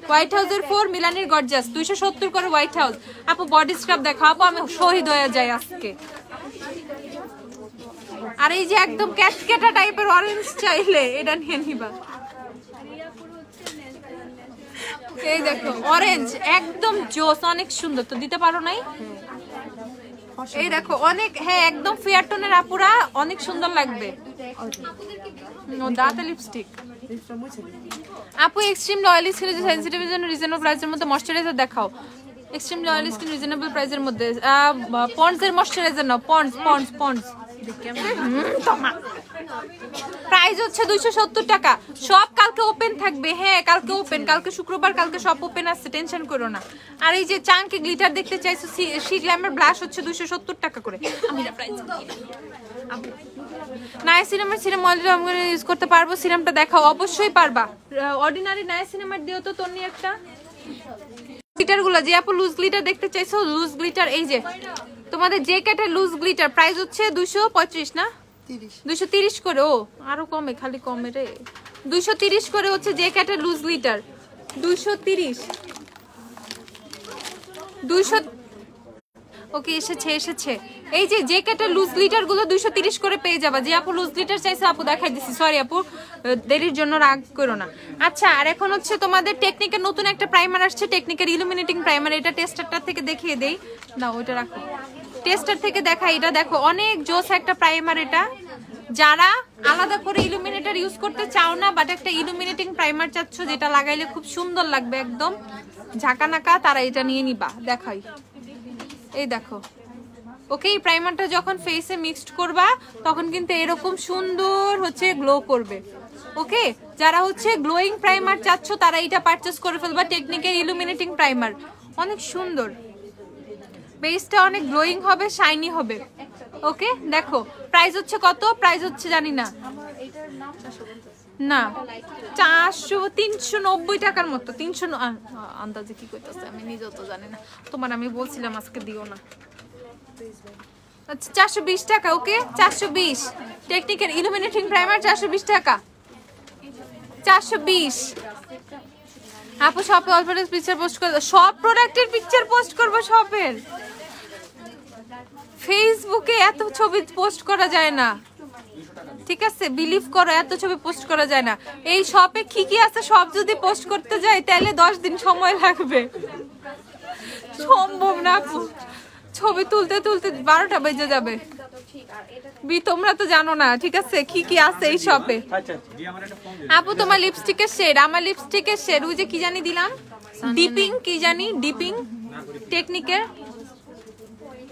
হোয়াইট হাউসের 4 মিলানির গর্জিয়াস 270 করে হোয়াইট হাউস। আপু বডি স্ক্রাব দেখো আপু, আমি শহীদ হয়ে যাই আজকে। আর এই যে একদম ক্যাটকেটা টাইপের অরেঞ্জ চাইলে এটা নিয়ে নিবা। এই দেখো অরেঞ্জ একদম জোস, অনেক সুন্দর। তো দিতে পারো নাই? এই দেখো অনেক, হ্যাঁ একদম ফেয়ার টোনের আপুরা, অনেক সুন্দর লাগবে। ও দাঁতে লিপস্টিক। আপু এক্সট্রিম অয়েলি স্কিনের যে সেনসিটিভের জন্য রিজনেবল প্রাইসের মধ্যে ময়শ্চারাইজার দেখাও। এক্সট্রিম অয়েলি স্কিন রিজনেবল প্রাইসের মধ্যে পন্ডস এর ময়শ্চারাইজার নাও। পন্ডস প্রাইস হচ্ছে 270 টাকা। সব কালকে ওপেন থাকবে। হ্যাঁ কালকে ওপেন, কালকে শুক্রবার, কালকে সব ওপেন আছে, টেনশন করো না। আর এই যে চাঙ্কি গ্লিটার দেখতে চাইছো, সি গ্ল্যামার ব্লাশ হচ্ছে 270 টাকা করে। আমি না প্রাইস নায়াসিনামাইড সিরাম অলরেডি আমরা ইউজ করতে পারবো। সিরামটা দেখাও। অবশ্যই পারবা। অর্ডিনারি নায়াসিনামাইড দিও তো তোরনি একটা। গ্লিটার গুলো যে আপু লুজ গ্লিটার দেখতে চাইছো, লুজ গ্লিটার এই যে তোমাদের যে ক্যাটের লুজ গ্লিটার প্রাইস হচ্ছে 235 না 230 করে। ও আরো কমে, খালি কমে রে। 230 করে হচ্ছে যে ক্যাটের লুজ গ্লিটার। 230 ওকে এসেছে। এই যে যে ক্যাটের লুজ গ্লিটার গুলো 230 করে পেয়ে যাবা। যে আপু লুজ গ্লিটার চাইছে আপু দেখাই দিছি, সরি আপু দেরির জন্য রাগ করো না। আচ্ছা, আর এখন হচ্ছে তোমাদের টেকনিকের নতুন একটা প্রাইমার আসছে, টেকনিকের ইলুমিনেটিং প্রাইমার। এটা টেস্টারটা থেকে দেখিয়ে দেই না, ওইটা রাখো, টেস্টার থেকে দেখাই। এটা দেখো অনেক জোস একটা প্রাইমার। এটা যারা আলাদা করে ইলুমিনেটর ইউজ করতে চাও না, বাট একটা ইলুমিনেটিং প্রাইমার চাচ্ছ যেটা লাগাইলে খুব সুন্দর লাগবে, একদম ঝাঁকানাকা, তারা এটা নিয়ে নিবা। দেখাই, এই দেখো। ওকে, এই প্রাইমারটা যখন ফেসে মিক্সড করবা তখন কিন্তু এরকম সুন্দর হচ্ছে গ্লো করবে। ওকে, যারা হচ্ছে গ্লোয়িং প্রাইমার চাচ্ছ তারা এটা পারচেজ করে ফেলবা। টেকনিকের ইলুমিনেটিং প্রাইমার অনেক সুন্দর, বেসটা অনেক গ্লোয়িং হবে, শাইনি হবে। ওকে দেখো প্রাইস হচ্ছে কত, প্রাইস হচ্ছে জানি না, না 390 টাকার মতো, 300 আন্দাজে কি কইতাছে আমি নিজেও তো জানি না, তোমার আমি বলছিলাম আজকে দিও না। আচ্ছা 420 টাকা। ওকে 420, টেকনিকের ইলুমিনেটিং প্রাইমার 420 টাকা, 420। আপু শপে অল্প পিকচার পোস্ট করে, সব প্রোডাক্টের পিকচার পোস্ট করবো শপের? ফেসবুকে এত ছবি পোস্ট করা যায় না, ঠিক আছে, বিলিভ করো, এত ছবি পোস্ট করা যায় না। এই শপে কি কি আছে সব যদি পোস্ট করতে যাই তাহলে 10 দিন সময় লাগবে, সম্ভব না আপু, ছবি তুলতে তুলতে 12টা বেজে যাবে। তোমরা তো জানো না, ঠিক আছে, কি কি আছে এই শপে। আপু তোমার লিপস্টিকের শেড, আমার লিপস্টিকের শেড ওই যে কি জানি দিলাম, ডিপিং কি জানি, ডিপিং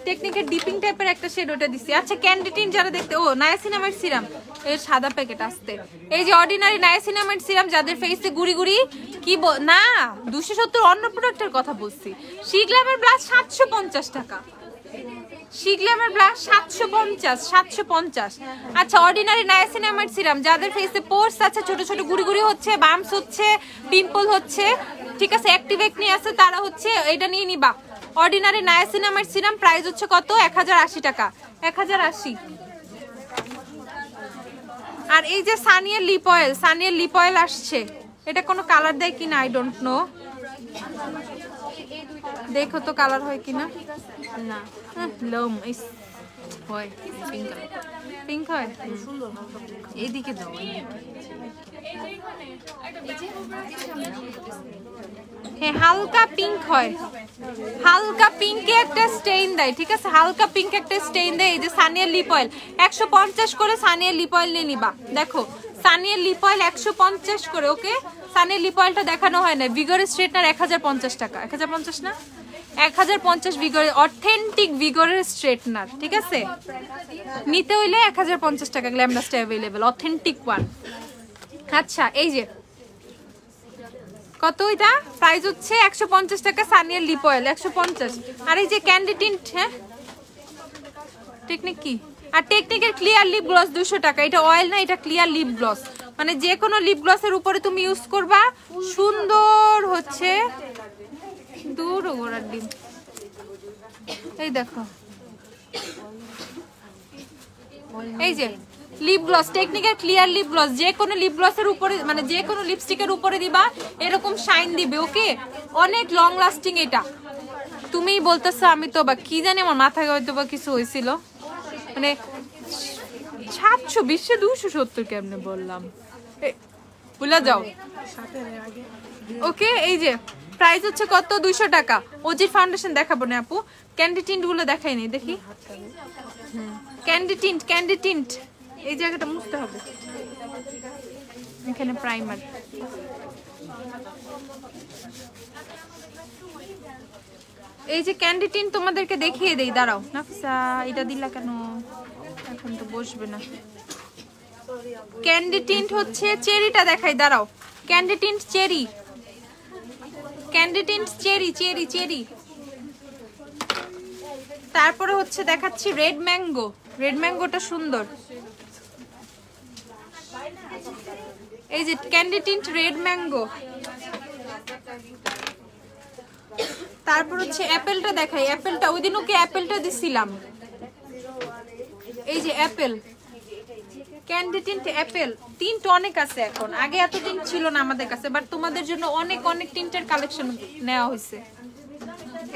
টেকনিকের ডিপিং টাইপের একটা শেড ওটা দিছি। আচ্ছা ক্যান্ডি টিন্ট যারা দেখতে, ও নায়াসিনামাইড সিরাম এর সাদা প্যাকেট আসতে, এই যে অর্ডিনারি নায়াসিনামাইড সিরাম যাদের ফেসে গুড়ি গুড়ি কি না 270 অন্য প্রোডাক্টের কথা বলছি। শিগ্লামের ব্লাশ 750 টাকা, শিগ্লামের ব্লাশ 750। আচ্ছা অর্ডিনারি নায়াসিনামাইড সিরাম যাদের ফেসে পোর্স আছে, ছোট ছোট গুড়ি গুড়ি হচ্ছে, বাম্পস হচ্ছে, পিম্পল হচ্ছে, ঠিক আছে, অ্যাক্টিভ একনি আছে, তারা হচ্ছে এটা নিয়ে নিবা। অর্ডিনারি নায়াসিনামাইড সিরাম প্রাইস হচ্ছে কত, 1080 টাকা, 1080। আর এই যে সানিয়ার লিপ অয়েল আসছে, এটা কোনো কালার দেয় কিনা আই ডোন্ট নো, দেখো তো কালার হয় কিনা, না লম হয় পিঙ্ক হয়, এইদিকে দাও, হ্যাঁ হালকা পিঙ্ক হয়, হালকা পিঙ্কে একটা স্টেইন দেয়, ঠিক আছে, হালকা পিঙ্ক একটা স্টেইন দেয়। এই যে সানিয়ার লিপ অয়েল 150 করে, সানিয়ার লিপ অয়েল নিয়ে নিবা। দেখো সানিয়ার লিপ অয়েল 150 করে। ওকে সানিয়ার লিপ অয়েলটা দেখানো হয় না, ভিগর স্ট্রেটনার 1050 টাকা, 1050 না 1050 ভিগর, অথেন্টিক ভিগরের স্ট্রেটনার, ঠিক আছে, নিতে হইলে 1050 টাকা, গ্ল্যামডাসটা অ্যাভেলেবল, অথেন্টিক ওয়ান। আচ্ছা এই যে কত, এটা প্রাইস হচ্ছে 150 টাকা, সানিয়ার লিপ অয়েল 150। আর এই যে ক্যান্ডি টিন্ট, হ্যাঁ টেকনিক কি, আর টেকনিকের ক্লিয়ার লিপ গ্লস 200 টাকা, এটা অয়েল না, এটা ক্লিয়ার লিপ গ্লস, মানে যে কোনো লিপ গ্লসের উপরে তুমি ইউজ করবা, সুন্দর হচ্ছে, দূর গোড়ার ডিম। এই দেখো এই যে লিপ গ্লস, টেকনিকের ক্লিয়ার লিপ গ্লস, যে কোনো লিপ গ্লসের উপরে, মানে যে কোনো লিপস্টিকের উপরে দিবা এরকম শাইন দিবে। ওকে অনেক লং লাস্টিং এটা। তুমি বলতেছো আমি তো বা কি জানি, আমার মাথায় হয়তো বা কিছু হয়েছিল, মানে 720 270 কেমনে বললাম, ভুলে যাও। ওকে এই যে প্রাইস হচ্ছে কত, 200 টাকা। ওজির ফাউন্ডেশন দেখাবো না আপু, ক্যান্ডি টিন্ট গুলো দেখাইনি, দেখি ক্যান্ডি টিন্ট এই জায়গাটা মুছতে হবে, এখানে প্রাইমার। এই যে ক্যান্ডি টিন্ট তোমাদেরকে দেখিয়ে দেই, দাঁড়াও নাফিসা, এটা দিলা কেন, এখন তো বসবে না। ক্যান্ডি টিন্ট হচ্ছে চেরিটা দেখাই, দাঁড়াও, candy tint cherry, candy tint cherry cherry cherry. তারপরে হচ্ছে দেখাচ্ছি রেড ম্যাঙ্গো, রেড ম্যাঙ্গোটা সুন্দর, এই যে ক্যান্ডি টিন্ট রেড ম্যাঙ্গো। তারপর হচ্ছে অ্যাপেলটা দেখাই, অ্যাপেলটা ওই দিন ওকে অ্যাপেলটা দিছিলাম, এই যে Apple, candy tint Apple. Tint অনেক আছে এখন, আগে এত টিন্ট ছিল না আমাদের কাছে, বাট তোমাদের জন্য অনেক অনেক টিন্টের কালেকশন নেওয়া হয়েছে।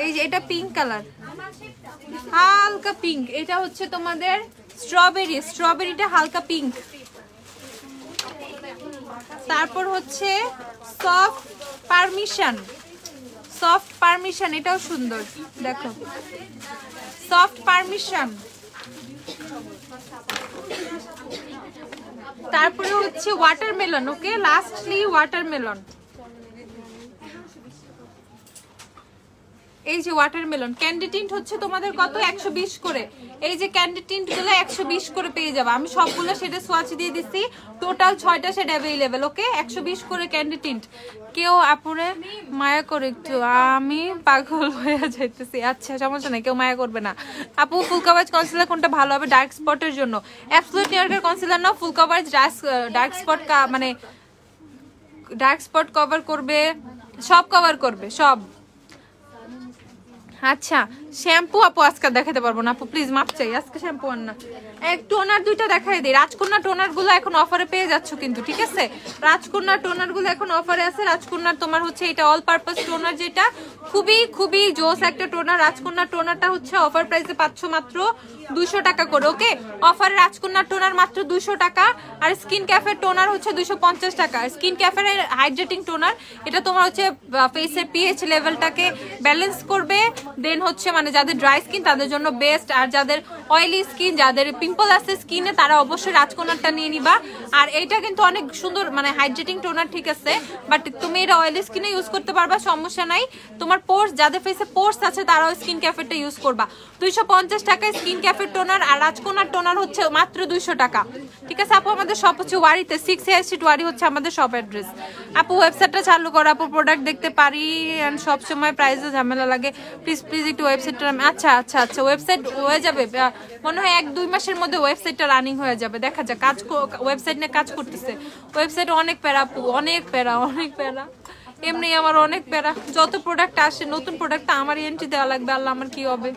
এই যে এটা পিঙ্ক কালার, হালকা পিঙ্ক, এটা হচ্ছে তোমাদের স্ট্রবেরি, স্ট্রবেরিটা হালকা পিঙ্ক। তারপর হচ্ছে সফট পারমিশন, সফট পারমিশন, এটাও সুন্দর, দেখো সফট পারমিশন। তারপরে হচ্ছে ওয়াটারমেলন। ওকে লাস্টলি ওয়াটারমেলন, এই যে ওয়াটারমেলন ক্যান্ডি টিন্ট হচ্ছে তোমাদের কত 120 করে। এই যে ক্যান্ডি টিন্ট গুলো 120 করে পেয়ে যাবে। আমি সবগুলো শেডে সোয়াচ দিয়ে দিচ্ছি, টোটাল 6টা শেড অ্যাভেলেবেল। ওকে 120 করে ক্যান্ডি টিন্ট। কেউ আপুরে মায়া করে একটু, আমি পাগল হয়ে যাইতেছি। আচ্ছা সমস্যা নেই, কেউ মায়া করবে না। আপু ফুল কভারেজ কনসিলার কোনটা ভালো হবে ডার্ক স্পটের জন্য? অ্যাবসলিউট নিউইয়র্কের কনসিলার না, ফুল কভারেজ ডার্ক স্পট মানে ডার্ক স্পট কভার করবে, সব কভার করবে সব। আচ্ছা শ্যাম্পু আপু আজকে দেখাতে পারবো না আপু, প্লিজ মাপ চাই, আজকে শ্যাম্পু আর না। এক টোনার দুইটা দেখাই দিই। রাজকন্যা টোনার গুলো এখন অফারে পেয়ে যাচ্ছ কিন্তু, ঠিক আছে? রাজকন্যা টোনার গুলো এখন অফারে আছে। রাজকন্যার তোমার হচ্ছে এটা অল পারপাস টোনার, যেটা খুবই খুবই জোস একটা টোনার। রাজকন্যা টোনারটা হচ্ছে অফার প্রাইসে পাচ্ছ মাত্র 200 টাকা করে। ওকে অফারে রাজকন্যা টোনার মাত্র 200 টাকা। আর স্কিন ক্যাফের টোনার হচ্ছে 250 টাকা। স্কিন ক্যাফের হাইড্রেটিং টোনার, এটা তোমার হচ্ছে ফেসের পিএইচ লেভেলটাকে ব্যালেন্স করবে। দেন হচ্ছে মানে যাদের ড্রাই স্কিন তাদের জন্য বেস্ট, আর যাদের অয়েলি স্কিন, যাদের পিম্পল আছে স্কিনে, তারা অবশ্যই রাজকন্যাটা নিয়ে নিবা। আর এইটা কিন্তু অনেক সুন্দর মানে হাইড্রেটিং টোনার, ঠিক আছে? বাট তুমি এটা অয়েলি স্কিনে ইউজ করতে পারবা, সমস্যা নাই। তোমার পোর্স, যাদের ফেসে পোর্স আছে তারাও স্কিন ক্যাফেরটা ইউজ করবা। 250 টাকায় স্কিন ক্যাফের টোনার, আর রাজকন্যার টোনার হচ্ছে মাত্র 200 টাকা, ঠিক আছে আপু? আমাদের শপ হচ্ছে ওয়ারিতে, 6 হেয়ার স্ট্রিট ওয়ারি হচ্ছে আমাদের শপ অ্যাড্রেস। আপু ওয়েবসাইটটা চালু করো আপু, প্রোডাক্ট দেখতে পারি এন্ড সব সময় প্রাইসে ঝামেলা লাগে, প্লিজ প্লিজ একটু ওয়েবসাইটটা। আচ্ছা আচ্ছা আচ্ছা, ওয়েবসাইট হয়ে যাবে মনে হয় 1-2 মাসের মধ্যে ওয়েবসাইটটা রানিং হয়ে যাবে। দেখা যাক, কাজ ওয়েবসাইট নিয়ে কাজ করতেছে। ওয়েবসাইট অনেক প্যারা আপু, অনেক প্যারা, অনেক প্যারা। এমনি আমার অনেক প্যারা, যত প্রোডাক্ট আসে নতুন প্রোডাক্টটা আমার এন্ট্রি দেওয়া লাগবে। আল্লাহ আমার কি হবে।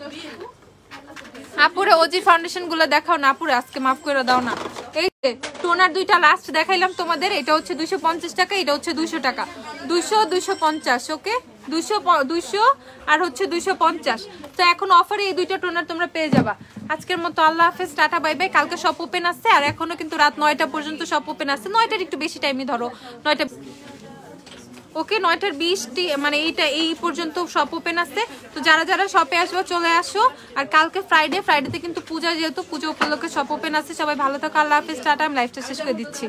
আপুরে ওজি ফাউন্ডেশন গুলো দেখাও না আপুরে, আজকে মাফ করে দাও না। এই যে টোনার দুইটা লাস্ট দেখাইলাম তোমাদের, এটা হচ্ছে 250 টাকা, এটা হচ্ছে 200 টাকা। 200 250, ওকে 200 আর হচ্ছে 250। তো এখন অফারে এই দুইটা টোনার তোমরা পেয়ে যাবা। আজকের মতো আল্লাহ হাফেজ, টাটা বাই বাই। কালকে শপ ওপেন আছে, আর এখনো কিন্তু রাত 9টা পর্যন্ত শপ ওপেন আছে। 9টার একটু বেশি টাইমই ধরো, 9টা ওকে 9টার 20 মানে এই পর্যন্ত শপ ওপেন আছে। তো যারা যারা শপে আসবে চলে আসো। আর কালকে ফ্রাইডেতে কিন্তু পূজা, যেহেতু পুজো উপলক্ষে শপ ওপেন আছে। সবাই ভালো থাকো, আল্লাহ হাফেজ, টাটা। আমি লাইভটা শেষ করে দিচ্ছি।